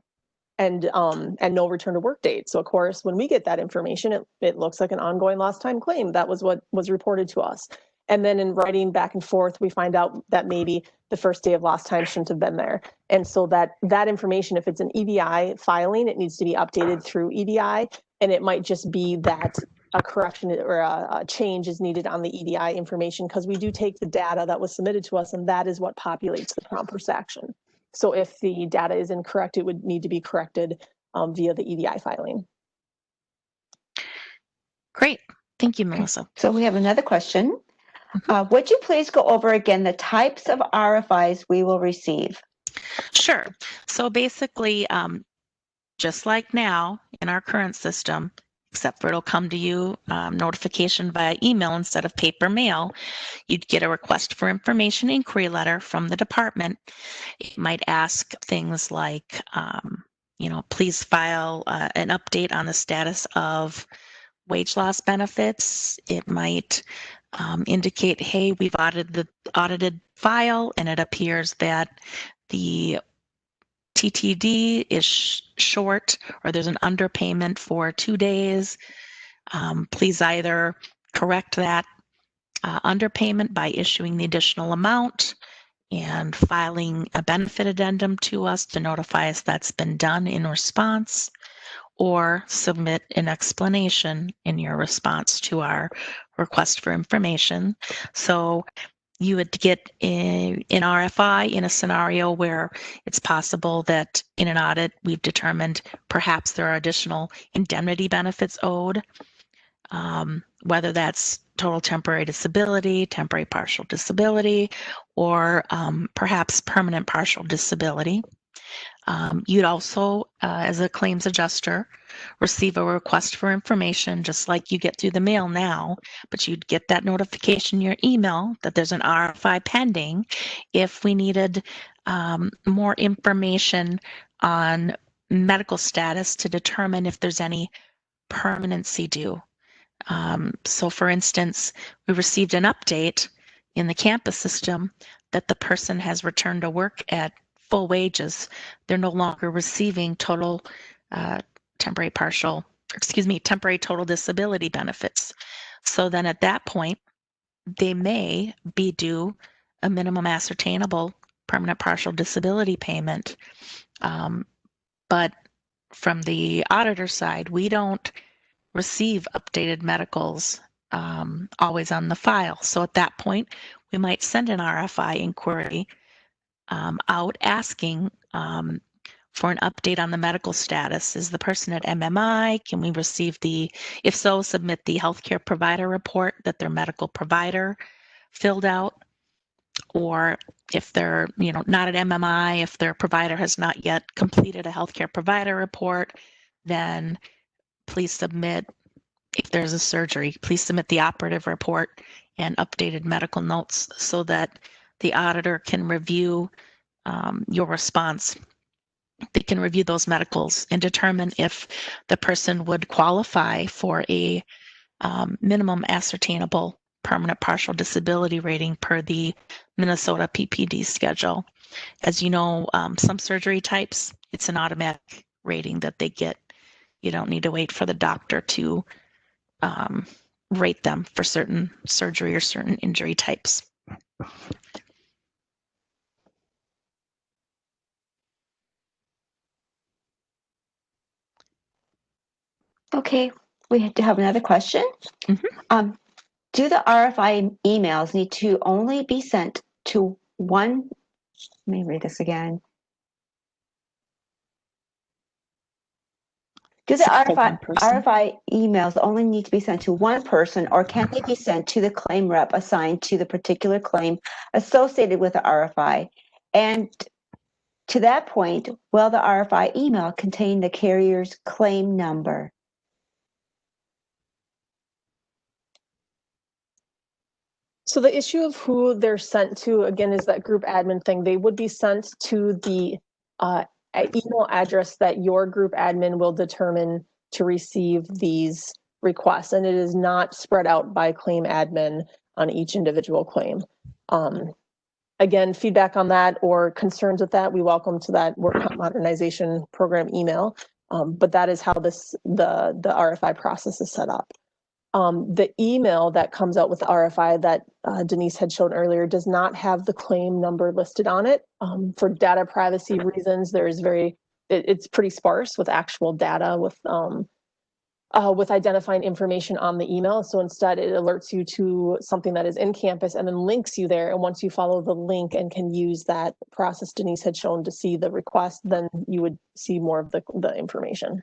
and no return to work date. So of course, when we get that information, it looks like an ongoing lost time claim. That was what was reported to us. And then in writing back and forth, we find out that maybe the first day of lost time shouldn't have been there. And so that information, if it's an EDI filing, it needs to be updated through EDI. And it might just be that a correction or a change is needed on the EDI information, because we do take the data that was submitted to us, and that is what populates the prompt first action. So if the data is incorrect, it would need to be corrected via the EDI filing. Great. Thank you, Melissa. So we have another question. Would you please go over again the types of RFIs we will receive? Sure. So basically, just like now in our current system, except for it'll come to you notification via email instead of paper mail, you'd get a request for information inquiry letter from the department. It might ask things like, please file an update on the status of wage loss benefits. It might indicate, hey, we've audited the audited file and it appears that the TTD is short, or there's an underpayment for 2 days. Please either correct that underpayment by issuing the additional amount and filing a benefit addendum to us to notify us that's been done in response, or submit an explanation in your response to our request for information. So you would get an RFI in a scenario where it's possible that in an audit we've determined perhaps there are additional indemnity benefits owed, whether that's total temporary disability, temporary partial disability, or perhaps permanent partial disability. You'd also, as a claims adjuster, receive a request for information just like you get through the mail now, but you'd get that notification in your email that there's an RFI pending if we needed more information on medical status to determine if there's any permanency due. So for instance, we received an update in the campus system that the person has returned to work at full wages. They're no longer receiving temporary total disability benefits. So then at that point, they may be due a minimum ascertainable permanent partial disability payment. But from the auditor side, we don't receive updated medicals always on the file. So at that point, we might send an RFI inquiry out asking for an update on the medical status. Is the person at MMI? Can we receive if so, submit the healthcare provider report that their medical provider filled out. Or if they're not at MMI, if their provider has not yet completed a healthcare provider report, then please submit, if there's a surgery, please submit the operative report and updated medical notes so that the auditor can review your response. They can review those medicals and determine if the person would qualify for a minimum ascertainable permanent partial disability rating per the Minnesota PPD schedule. As you know, some surgery types, it's an automatic rating that they get. You don't need to wait for the doctor to rate them for certain surgery or certain injury types. Okay, we have another question. Mm-hmm. Do the RFI emails need to only be sent to one? Let me read this again. Do the RFI emails only need to be sent to one person, or can they be sent to the claim rep assigned to the particular claim associated with the RFI? And to that point, will the RFI email contain the carrier's claim number? So the issue of who they're sent to, again, is that group admin thing. They would be sent to the email address that your group admin will determine to receive these requests, and it is not spread out by claim admin on each individual claim. Again, feedback on that or concerns with that, we welcome to that work comp modernization program email. But that is how the RFI process is set up. The email that comes out with the RFI that Denise had shown earlier does not have the claim number listed on it. For data privacy reasons, it's pretty sparse with actual data with identifying information on the email. So instead it alerts you to something that is in campus and then links you there. And once you follow the link and can use that process Denise had shown to see the request, then you would see more of the information.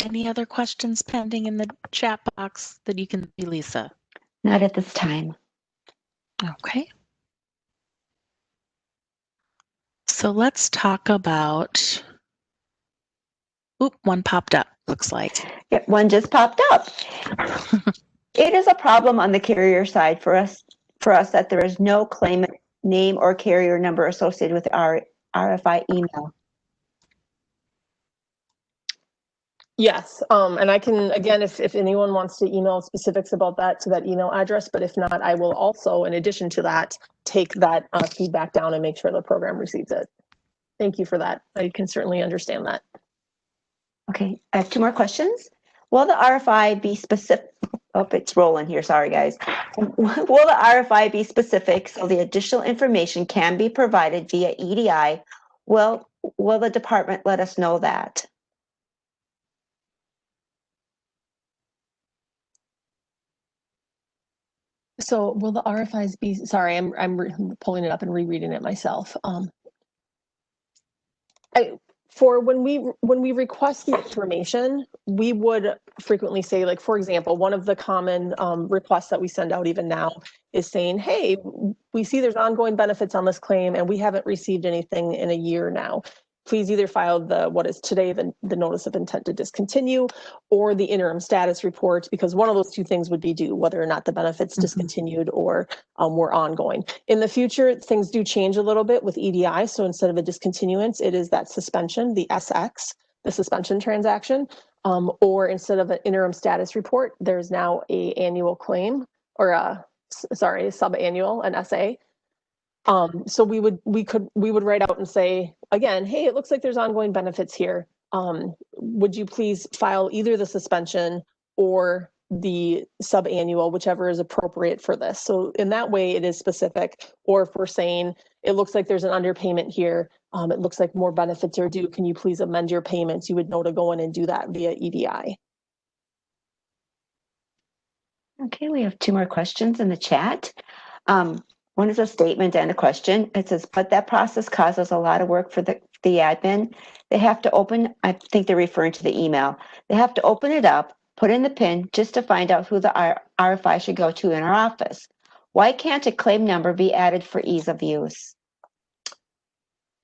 Any other questions pending in the chat box that you can see, Lisa? Not at this time. Okay. So let's talk about, one popped up, looks like. Yeah, one just popped up. It is a problem on the carrier side for us that there is no claimant name or carrier number associated with our RFI email. Yes, and I can, again, if anyone wants to email specifics about that to that email address, but if not, I will also, in addition to that, take that feedback down and make sure the program receives it. Thank you for that. I can certainly understand that. Okay, I have two more questions. Will the RFI be specific? Oh, it's rolling here. Sorry, guys. Will the RFI be specific so the additional information can be provided via EDI? Will the department let us know that? So will the RFIs be, sorry, I'm pulling it up and rereading it myself. For when we request the information, we would frequently say, like, for example, one of the common requests that we send out even now is saying, hey, we see there's ongoing benefits on this claim and we haven't received anything in a year now. Please either file what is today the notice of intent to discontinue or the interim status report, because one of those two things would be due, whether or not the benefits discontinued or were ongoing. In the future, things do change a little bit with EDI. So instead of a discontinuance, it is that suspension, the SX, the suspension transaction, or instead of an interim status report, there's now a annual claim or a sub-annual, an SA. So we would write out and say, again, hey, it looks like there's ongoing benefits here. Would you please file either the suspension or the sub-annual, whichever is appropriate for this. So in that way, it is specific. Or if we're saying, it looks like there's an underpayment here, it looks like more benefits are due, can you please amend your payments? You would know to go in and do that via EDI. Okay, we have two more questions in the chat. One is a statement and a question. It says, but that process causes a lot of work for the admin. They have to open, I think they're referring to the email. They have to open it up, put in the PIN just to find out who the RFI should go to in our office. Why can't a claim number be added for ease of use?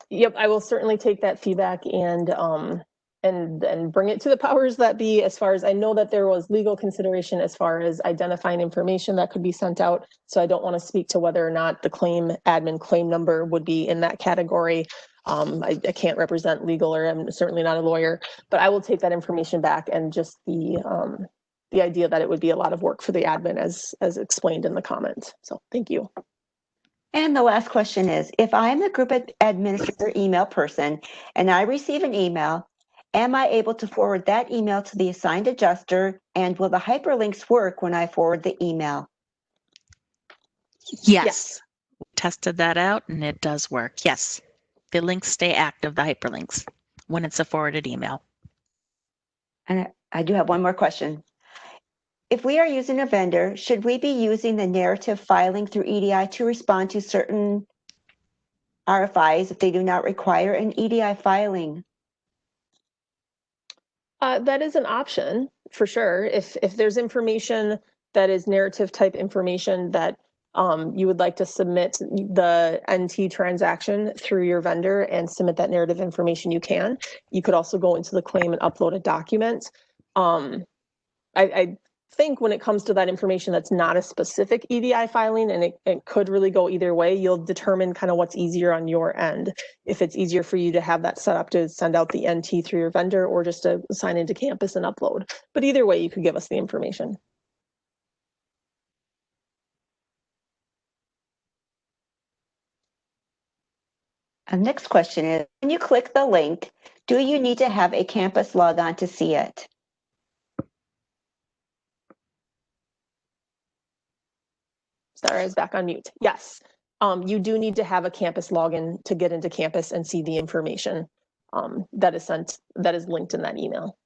Yep, I will certainly take that feedback and bring it to the powers that be. As far as I know, that there was legal consideration as far as identifying information that could be sent out. So I don't want to speak to whether or not the admin claim number would be in that category. I can't represent legal, or I'm certainly not a lawyer, but I will take that information back, and just the idea that it would be a lot of work for the admin as explained in the comment. So thank you. And the last question is, if I'm the group administrator email person and I receive an email, am I able to forward that email to the assigned adjuster? And will the hyperlinks work when I forward the email? Yes. We tested that out and it does work. Yes. The links stay active, the hyperlinks, when it's a forwarded email. And I do have one more question. If we are using a vendor, should we be using the narrative filing through EDI to respond to certain RFIs if they do not require an EDI filing? That is an option for sure. If there's information that is narrative type information that you would like to submit the NT transaction through your vendor and submit that narrative information, you can. You could also go into the claim and upload a document. I think when it comes to that information that's not a specific EDI filing, and it could really go either way, you'll determine kind of what's easier on your end. If it's easier for you to have that set up to send out the NT through your vendor, or just to sign into campus and upload. But either way, you could give us the information. And next question is, when you click the link, do you need to have a campus logon to see it? Sorry, I was back on mute. Yes, you do need to have a campus login to get into campus and see the information that is linked in that email.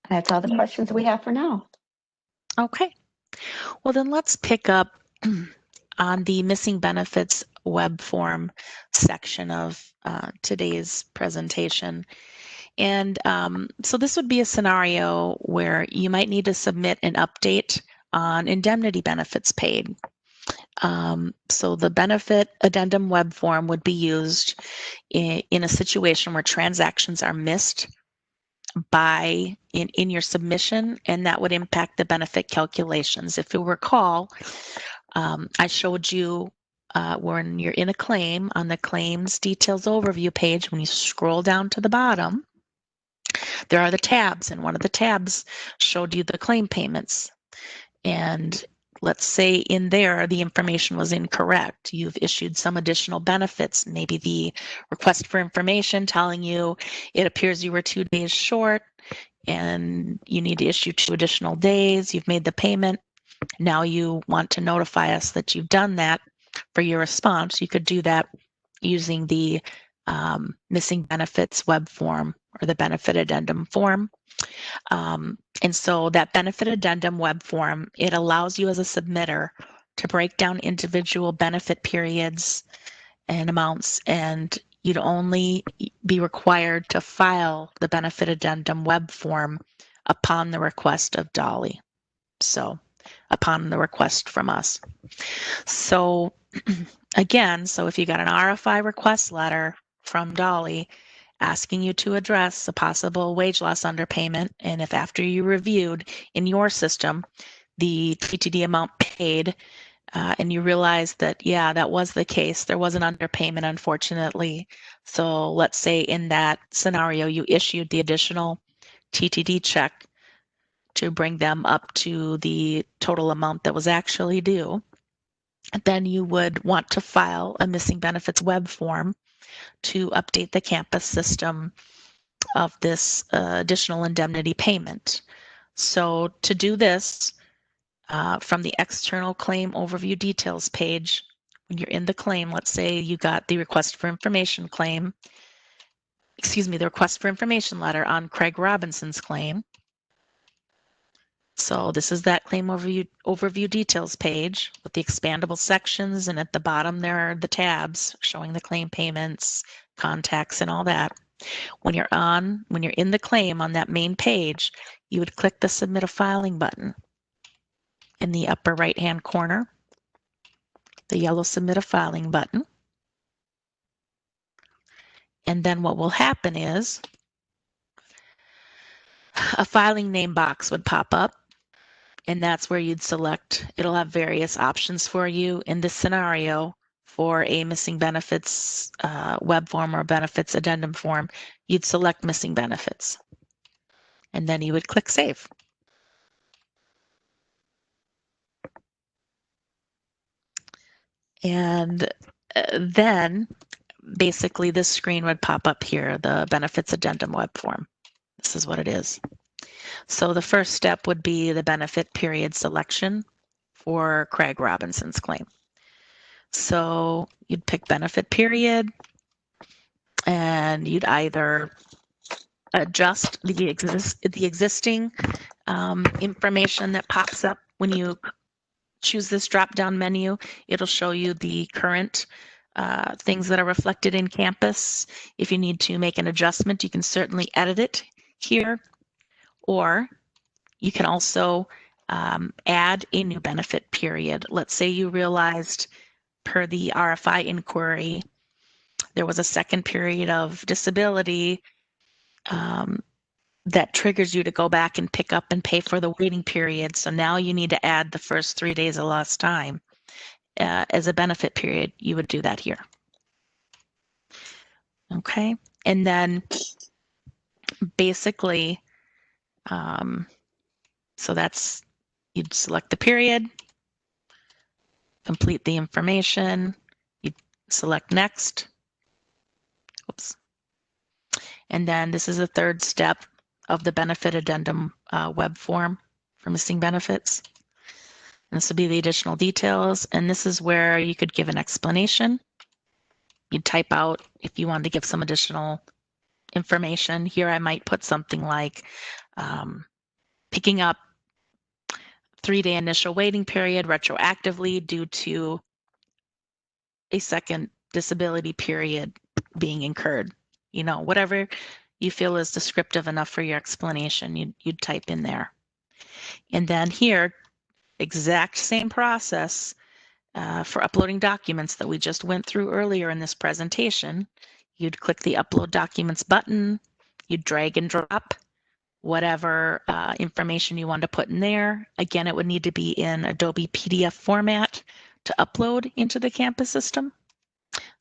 That's all the questions we have for now. Okay. Well, then let's pick up on the missing benefits web form section of today's presentation. And so this would be a scenario where you might need to submit an update on indemnity benefits paid. So the benefit addendum web form would be used in a situation where transactions are missed in your submission, and that would impact the benefit calculations. If you recall, I showed you when you're in a claim, on the claims details overview page, when you scroll down to the bottom, there are the tabs, and one of the tabs showed you the claim payments. And let's say in there the information was incorrect. You've issued some additional benefits, maybe the request for information telling you it appears you were 2 days short and you need to issue 2 additional days. You've made the payment. Now you want to notify us that you've done that for your response. You could do that using the missing benefits web form or the benefit addendum form. And so that benefit addendum web form, it allows you as a submitter to break down individual benefit periods and amounts, and you'd only be required to file the benefit addendum web form upon the request of Dolly. So upon the request from us. So again, so if you got an RFI request letter from Dolly asking you to address a possible wage loss underpayment, and if after you reviewed in your system the TTD amount paid, and you realize that, yeah, that was the case, there was an underpayment, unfortunately. So let's say in that scenario, you issued the additional TTD check to bring them up to the total amount that was actually due. Then you would want to file a missing benefits web form to update the campus system of this additional indemnity payment. So to do this, from the external claim overview details page, when you're in the claim, let's say you got the request for information claim, the request for information letter on Craig Robinson's claim. So this is that claim overview details page with the expandable sections, and at the bottom there are the tabs showing the claim payments, contacts, and all that. When you're in the claim on that main page, you would click the Submit a Filing button in the upper right-hand corner, the yellow Submit a Filing button. And then what will happen is a filing name box would pop up, and that's where you'd select. It'll have various options for you. In this scenario, for a missing benefits web form or benefits addendum form, you'd select missing benefits. And then you would click Save. And then basically this screen would pop up here, the benefits addendum web form. This is what it is. So the first step would be the benefit period selection for Craig Robinson's claim. So you'd pick benefit period, and you'd either adjust the existing information that pops up when you choose this drop-down menu. It'll show you the current things that are reflected in Campus. If you need to make an adjustment, you can certainly edit it here, or you can also add a new benefit period. Let's say you realized per the RFI inquiry, there was a second period of disability that triggers you to go back and pick up and pay for the waiting period. So now you need to add the first 3 days of lost time as a benefit period. You would do that here. Okay, and then basically, so that's, you'd select the period, complete the information, you select next. Oops. And then this is the third step of the benefit addendum web form for missing benefits. And this would be the additional details. And this is where you could give an explanation. You'd type out if you wanted to give some additional information. Here I might put something like picking up 3-day initial waiting period retroactively due to a second disability period being incurred. You know, whatever you feel is descriptive enough for your explanation, you'd type in there. And then here, exact same process for uploading documents that we just went through earlier in this presentation. You'd click the Upload Documents button, you'd drag and drop whatever information you want to put in there. Again, it would need to be in Adobe PDF format to upload into the Campus system.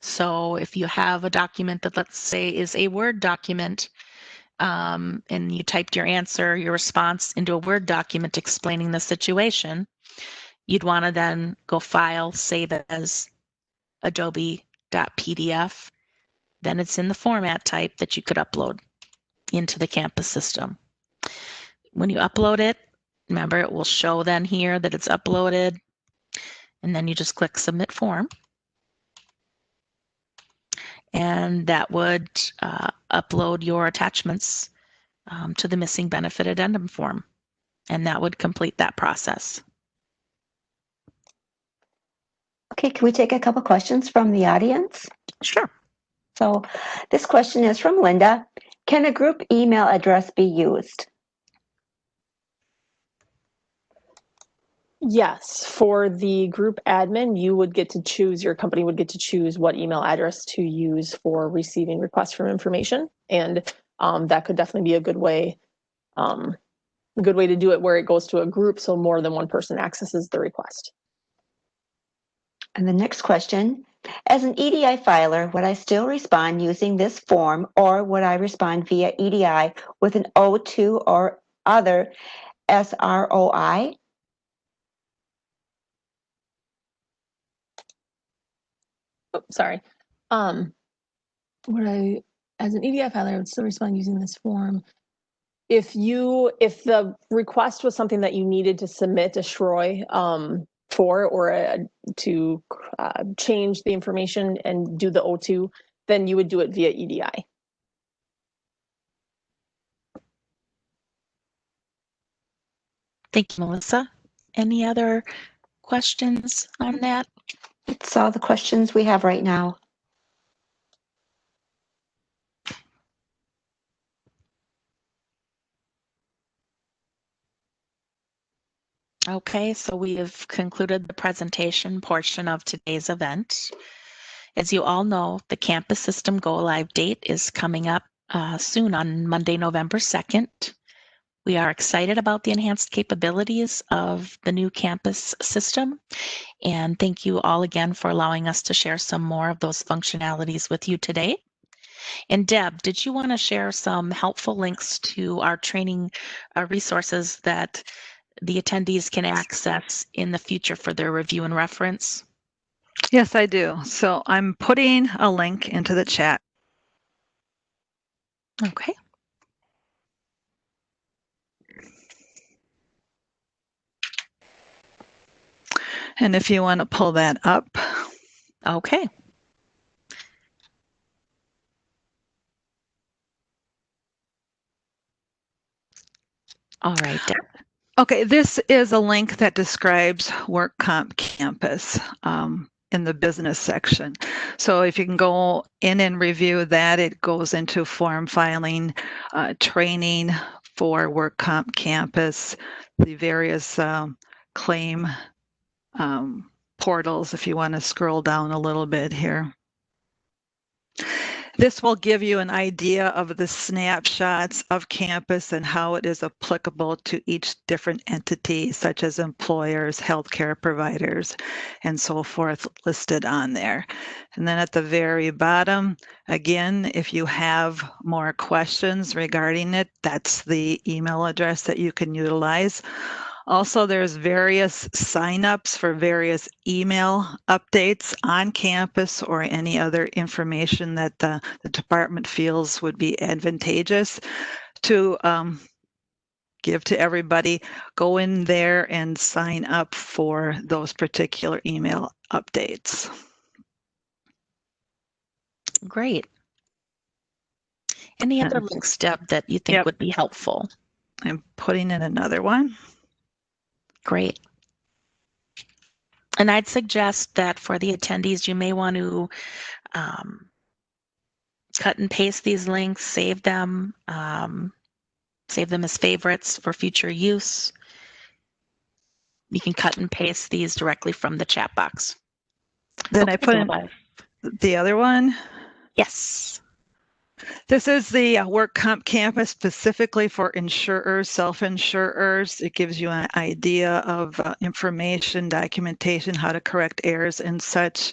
So if you have a document that, let's say, is a Word document, and you typed your answer, your response into a Word document explaining the situation, You'd want to then go File, Save as Adobe.pdf. Then it's in the format type that you could upload into the campus system. When you upload it, remember it will show then here that it's uploaded, and then you just click Submit Form. And that would upload your attachments to the missing benefit addendum form, and that would complete that process. Okay, can we take a couple questions from the audience? Sure. So this question is from Linda. Can a group email address be used? Yes, for the group admin, you would get to choose, your company would get to choose what email address to use for receiving requests for information. And that could definitely be a good way to do it, where it goes to a group so more than one person accesses the request. And the next question, as an EDI filer, would I still respond using this form, or would I respond via EDI with an O2 or other SROI? Oh, sorry. Would I, as an EDI filer, I would still respond using this form. If the request was something that you needed to submit a SROI for, or to change the information and do the O2, then you would do it via EDI. Thank you, Melissa. Any other questions on that? It's all the questions we have right now. Okay, so we have concluded the presentation portion of today's event. As you all know, the campus system go live date is coming up soon on Monday, November 2nd. We are excited about the enhanced capabilities of the new campus system. And thank you all again for allowing us to share some more of those functionalities with you today. And Deb, did you want to share some helpful links to our training resources that the attendees can access in the future for their review and reference? Yes, I do. So I'm putting a link into the chat. Okay. And if you want to pull that up. Okay. All right, Deb. Okay, this is a link that describes Work Comp Campus in the business section. So if you can go in and review that, it goes into form filing, training for Work Comp Campus, the various claim portals, if you want to scroll down a little bit here. This will give you an idea of the snapshots of campus and how it is applicable to each different entity, such as employers, healthcare providers, and so forth, listed on there. And then at the very bottom, again, if you have more questions regarding it, that's the email address that you can utilize. Also, there's various signups for various email updates on campus or any other information that the department feels would be advantageous to give to everybody. Go in there and sign up for those particular email updates. Great. Any other links, Deb, that you think would be helpful? I'm putting in another one. Great. And I'd suggest that for the attendees, you may want to cut and paste these links, save them as favorites for future use. You can cut and paste these directly from the chat box. Then I put in the other one. Yes. This is the Work Comp Campus specifically for insurers, self-insurers. It gives you an idea of information, documentation, how to correct errors and such.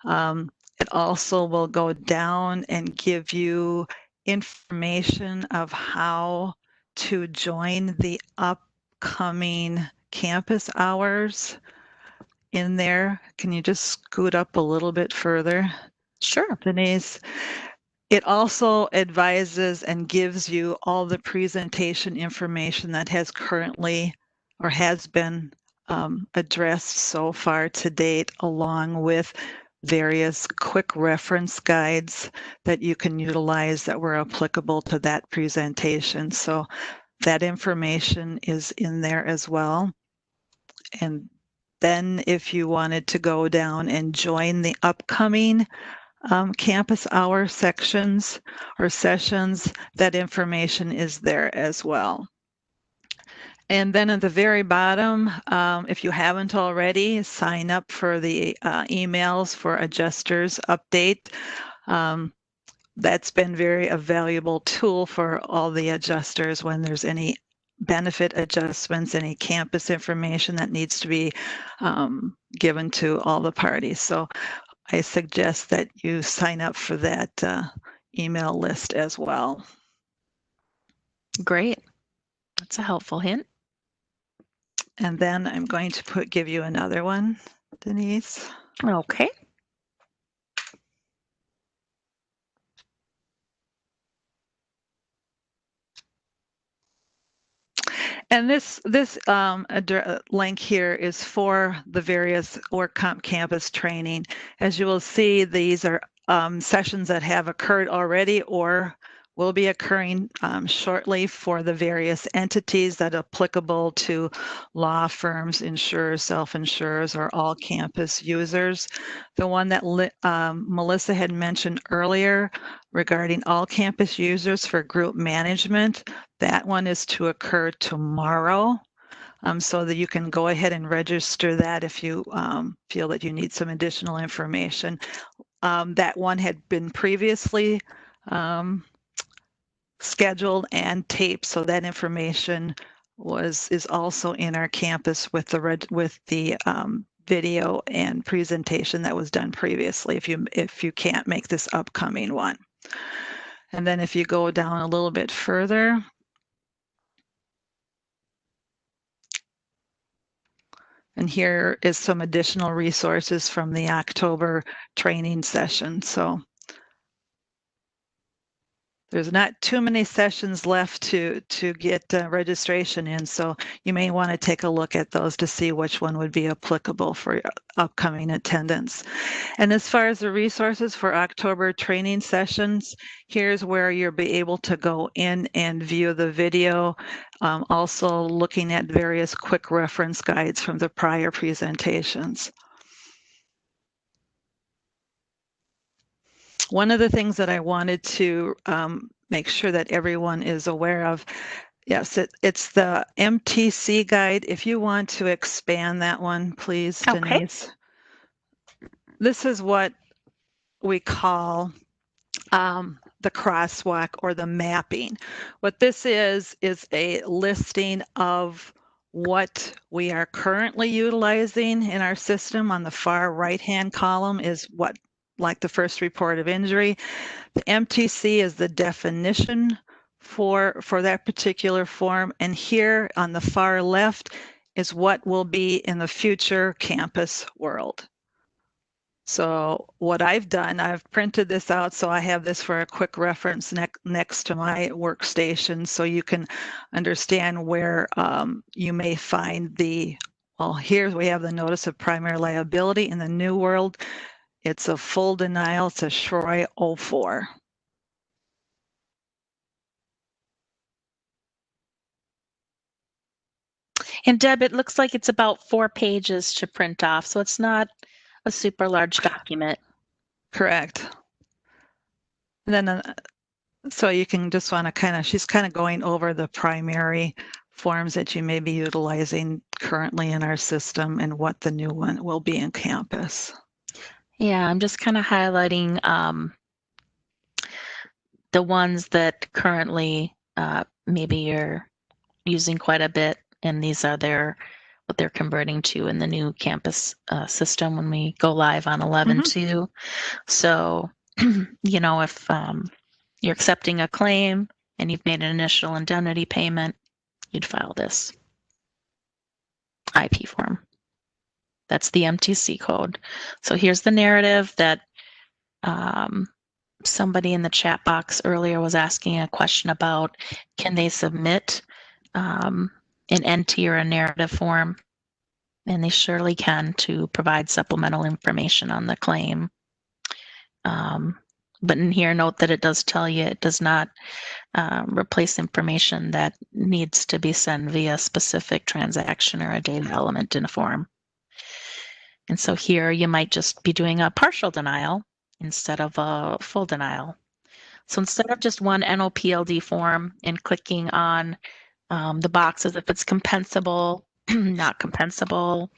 It also will go down and give you information of how to join the upcoming campus hours in there. Can you just scoot up a little bit further, Sure. Denise? It also advises and gives you all the presentation information that has currently or has been addressed so far to date, along with various quick reference guides that you can utilize that were applicable to that presentation. So that information is in there as well. And then if you wanted to go down and join the upcoming campus hour sections or sessions, that information is there as well. And then at the very bottom, if you haven't already, sign up for the emails for adjusters update. That's been a valuable tool for all the adjusters when there's any benefit adjustments, any campus information that needs to be given to all the parties. So I suggest that you sign up for that email list as well. Great. That's a helpful hint. And then I'm going to give you another one, Denise. Okay. And this link here is for the various WorkComp campus training. As you will see, these are sessions that have occurred already or will be occurring shortly for the various entities that are applicable to law firms, insurers, self-insurers, or all campus users. The one that Melissa had mentioned earlier regarding all campus users for group management, that one is to occur tomorrow. So that you can go ahead and register that if you feel that you need some additional information. That one had been previously scheduled and taped, so that information is also in our campus with the video and presentation that was done previously if you can't make this upcoming one. And then if you go down a little bit further, and here is some additional resources from the October training session. So there's not too many sessions left to get registration in, so you may want to take a look at those to see which one would be applicable for upcoming attendance. And as far as the resources for October training sessions, here's where you'll be able to go in and view the video, also looking at various quick reference guides from the prior presentations. One of the things that I wanted to make sure that everyone is aware of, yes, it's the MTC guide. If you want to expand that one, please, Denise. This is what we call the crosswalk or the mapping. What this is a listing of what we are currently utilizing in our system. On the far right-hand column is what, like the first report of injury. The MTC is the definition for that particular form. And here on the far left is what will be in the future campus world. So what I've done, I've printed this out, so I have this for a quick reference next to my workstation, so you can understand where you may find well, here we have the notice of primary liability. In the new world, it's a full denial. It's a Shroy 04. And Deb, it looks like it's about 4 pages to print off, so it's not a super large document. Correct. And then, so you can just want to she's kind of going over the primary forms that you may be utilizing currently in our system and what the new one will be in campus. Yeah, I'm just kind of highlighting the ones that currently maybe you're using quite a bit, and these are what they're converting to in the new campus system when we go live on 11/2. So, you know, if you're accepting a claim and you've made an initial indemnity payment, you'd file this IP form. That's the MTC code. So here's the narrative that somebody in the chat box earlier was asking a question about, can they submit an NT or a narrative form? And they surely can to provide supplemental information on the claim. But in here, note that it does tell you it does not replace information that needs to be sent via a specific transaction or a data element in a form. And so here you might just be doing a partial denial instead of a full denial. So instead of just one NOPLD form and clicking on the boxes if it's compensable, not compensable,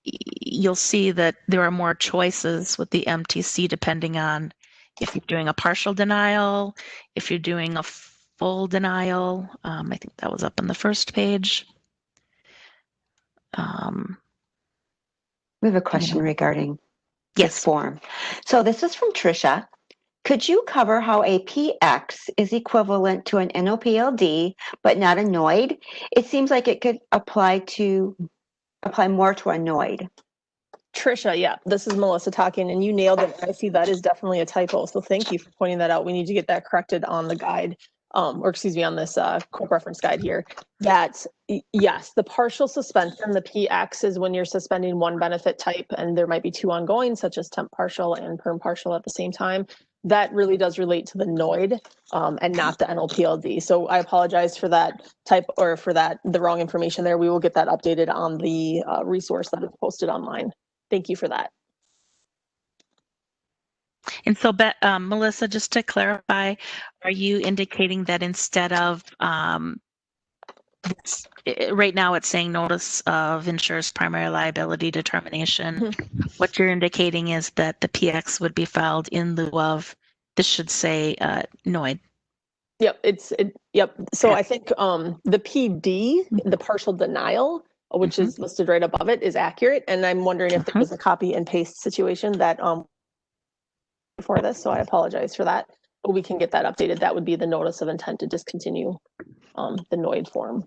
you'll see that there are more choices with the MTC depending on if you're doing a partial denial, if you're doing a full denial. I think that was up on the first page. We have a question regarding Yes. this form. So this is from Tricia. Could you cover how a PX is equivalent to an NOPLD, but not a NOID? It seems like it could apply more to a NOID. Trisha, yeah, this is Melissa talking, and you nailed it. I see that is definitely a typo, so thank you for pointing that out. We need to get that corrected on the guide, or excuse me, on this quick reference guide here. That, yes, the partial suspension, the PX, is when you're suspending one benefit type, and there might be two ongoing, such as temp partial and perm partial at the same time. That really does relate to the NOID and not the NOPLD. So I apologize for that type, or for that, the wrong information there. We will get that updated on the resource that is posted online. Thank you for that. And so, Melissa, just to clarify, are you indicating that instead of right now it's saying notice of insurer's primary liability determination, what you're indicating is that the PX would be filed in lieu of, this should say NOID. Yep, yep. So I think the PD, the partial denial, which is listed right above it, is accurate. And I'm wondering if there was a copy and paste situation that for this. So I apologize for that. But we can get that updated. That would be the notice of intent to discontinue the NOID form.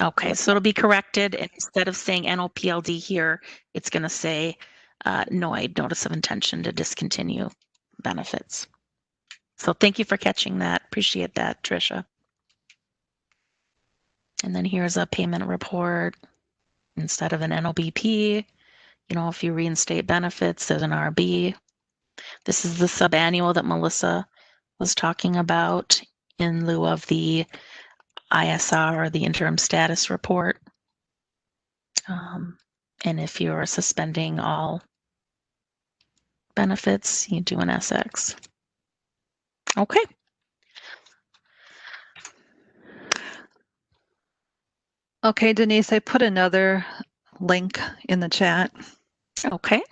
Okay, so it'll be corrected. And instead of saying NOPLD here, it's going to say NOID, notice of intention to discontinue benefits. So thank you for catching that. Appreciate that, Tricia. And then here's a payment report. Instead of an NOBP, if you reinstate benefits, there's an RB. This is the subannual that Melissa was talking about in lieu of the ISR, or the interim status report. And if you're suspending all benefits, you do an SX. Okay. Okay, Denise, I put another link in the chat. Okay.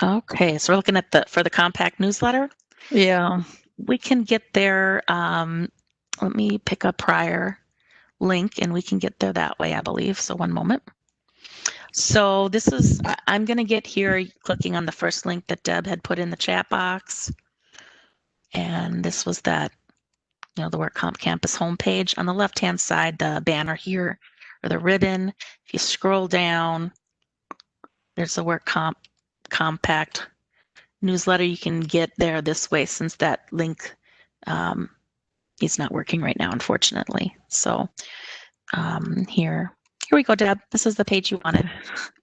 Okay, so we're looking at for the compact newsletter. Yeah. We can get there. Let me pick a prior link and we can get there that way, I believe. So one moment. So this is, I'm going to get here clicking on the first link that Deb had put in the chat box. And this was that, the Work Comp Campus homepage. On the left-hand side, the banner here, or the ribbon. If you scroll down, there's the Work Comp Compact newsletter. You can get there this way, since that link is not working right now, unfortunately. So here we go, Deb. This is the page you wanted.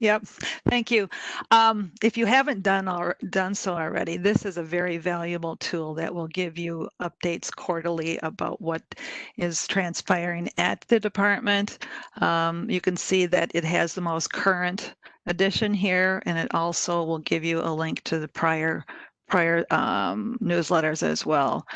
Yep. Thank you. If you haven't done so already, this is a very valuable tool that will give you updates quarterly about what is transpiring at the department. You can see that it has the most current edition here, and it also will give you a link to the prior newsletters as well.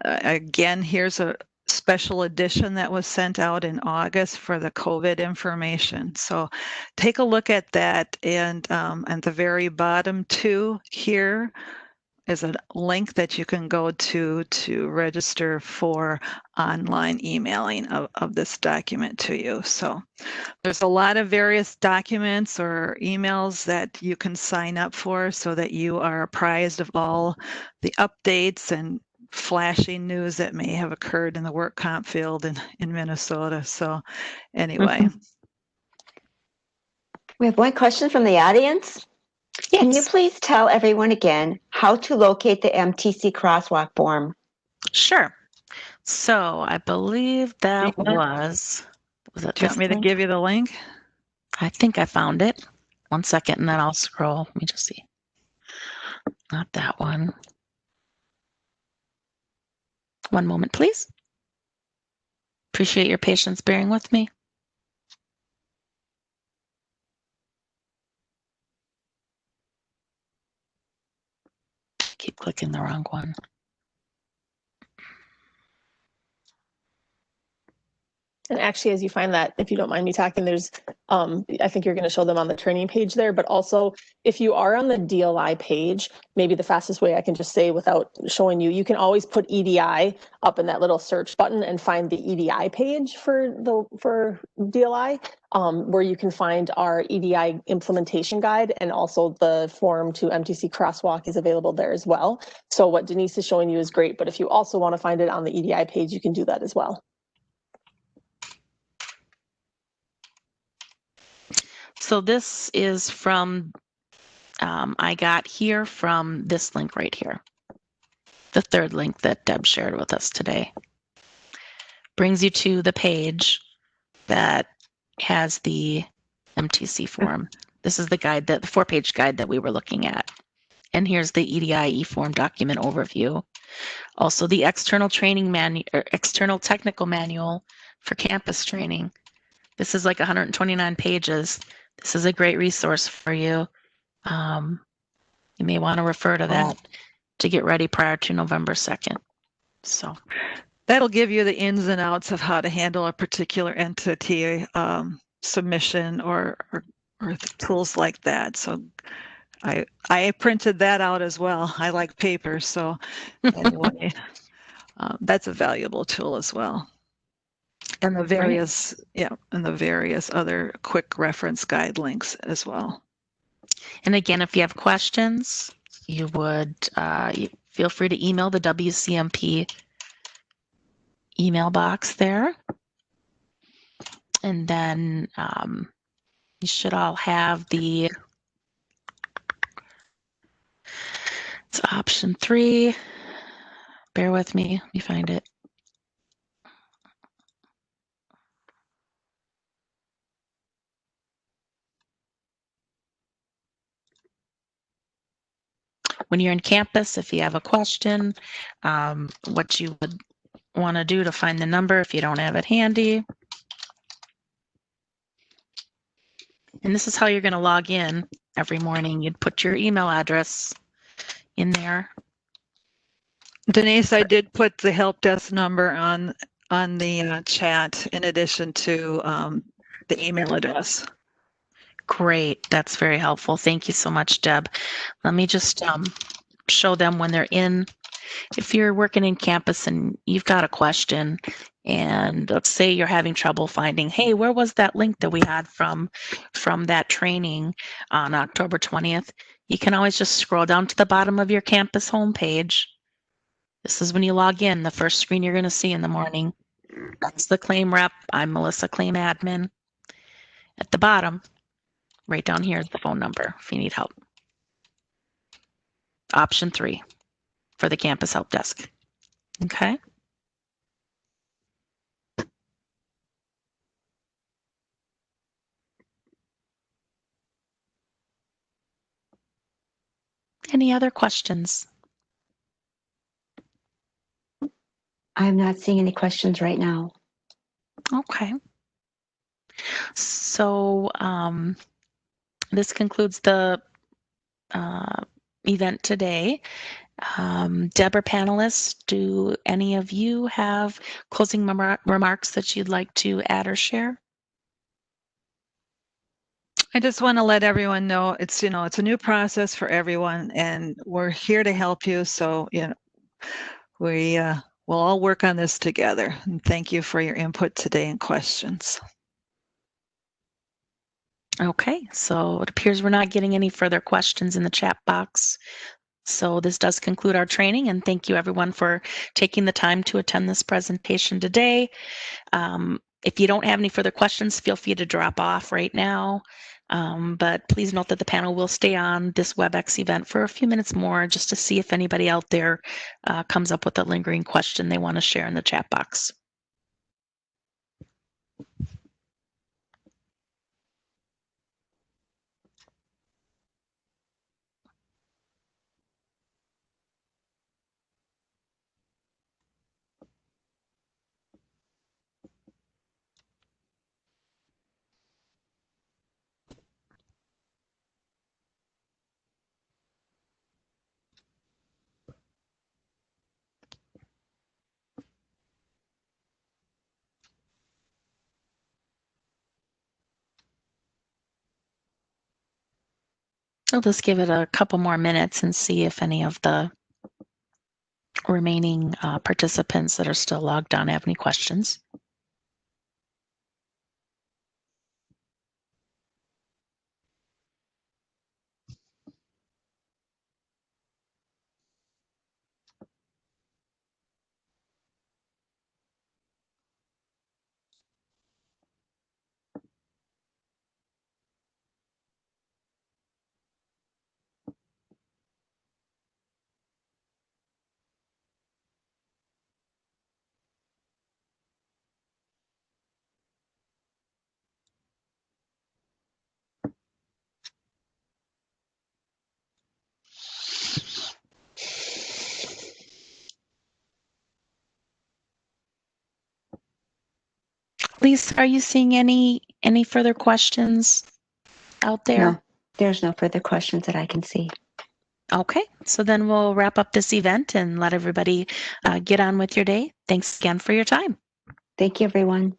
Again, here's a special edition that was sent out in August for the COVID information. So take a look at that, and at the very bottom too here, is a link that you can go to register for online emailing of this document to you. So there's a lot of various documents or emails that you can sign up for so that you are apprised of all the updates and flashing news that may have occurred in the work comp field in Minnesota. So anyway. We have one question from the audience. Yes. Can you please tell everyone again how to locate the MTC crosswalk form? Sure. So I believe that Do you was it Do you this want me to link? give you the link? I think I found it. 1 second, and then I'll scroll. Let me just see. Not that one. One moment, please. Appreciate your patience bearing with me. Keep clicking the wrong one. And actually, as you find that, if you don't mind me talking, there's, I think you're going to show them on the training page there, but also if you are on the DLI page, maybe the fastest way I can just say without showing you, you can always put EDI up in that little search button and find the EDI page for DLI, where you can find our EDI implementation guide, and also the form to MTC Crosswalk is available there as well. So what Denise is showing you is great, but if you also want to find it on the EDI page, you can do that as well. So this is from, I got here from this link right here. The third link that Deb shared with us today. Brings you to the page that has the MTC form. This is the guide, the 4-page guide that we were looking at. And here's the EDI eForm document overview. Also the external training manual, external technical manual for campus training. This is like 129 pages. This is a great resource for you. You may want to refer to that to get ready prior to November 2nd. So that'll give you the ins and outs of how to handle a particular entity submission or tools like that. So I printed that out as well. I like paper, so anyway, that's a valuable tool as well. And the various, and the various other quick reference guide links as well. And again, if you have questions, you would feel free to email the WCMP email box there. And then you should all have it's option 3. Bear with me, let me find it. When you're in campus, if you have a question, what you would want to do to find the number if you don't have it handy. And this is how you're going to log in every morning. You'd put your email address in there. Denise, I did put the help desk number on the chat in addition to the email address. Great, that's very helpful. Thank you so much, Deb. Let me just show them when they're in. If you're working in campus and you've got a question, and let's say you're having trouble finding, hey, where was that link that we had from that training on October 20th? You can always just scroll down to the bottom of your campus homepage. This is when you log in, the first screen you're going to see in the morning. That's the claim rep. I'm Melissa, claim admin. At the bottom, right down here is the phone number if you need help. Option 3 for the campus help desk. Okay. Any other questions? I'm not seeing any questions right now. Okay. So this concludes the event today. Deb or panelists, do any of you have closing remarks that you'd like to add or share? I just want to let everyone know it's a new process for everyone, and we're here to help you. So we'll all work on this together. And thank you for your input today and questions. Okay, so it appears we're not getting any further questions in the chat box. So this does conclude our training, and thank you everyone for taking the time to attend this presentation today. If you don't have any further questions, feel free to drop off right now. But please note that the panel will stay on this WebEx event for a few minutes more just to see if anybody out there comes up with a lingering question they want to share in the chat box. I'll just give it a couple more minutes and see if any of the remaining participants that are still logged on have any questions. Lisa, are you seeing any further questions out there? No, there's no further questions that I can see. Okay, so then we'll wrap up this event and let everybody get on with your day. Thanks again for your time. Thank you, everyone.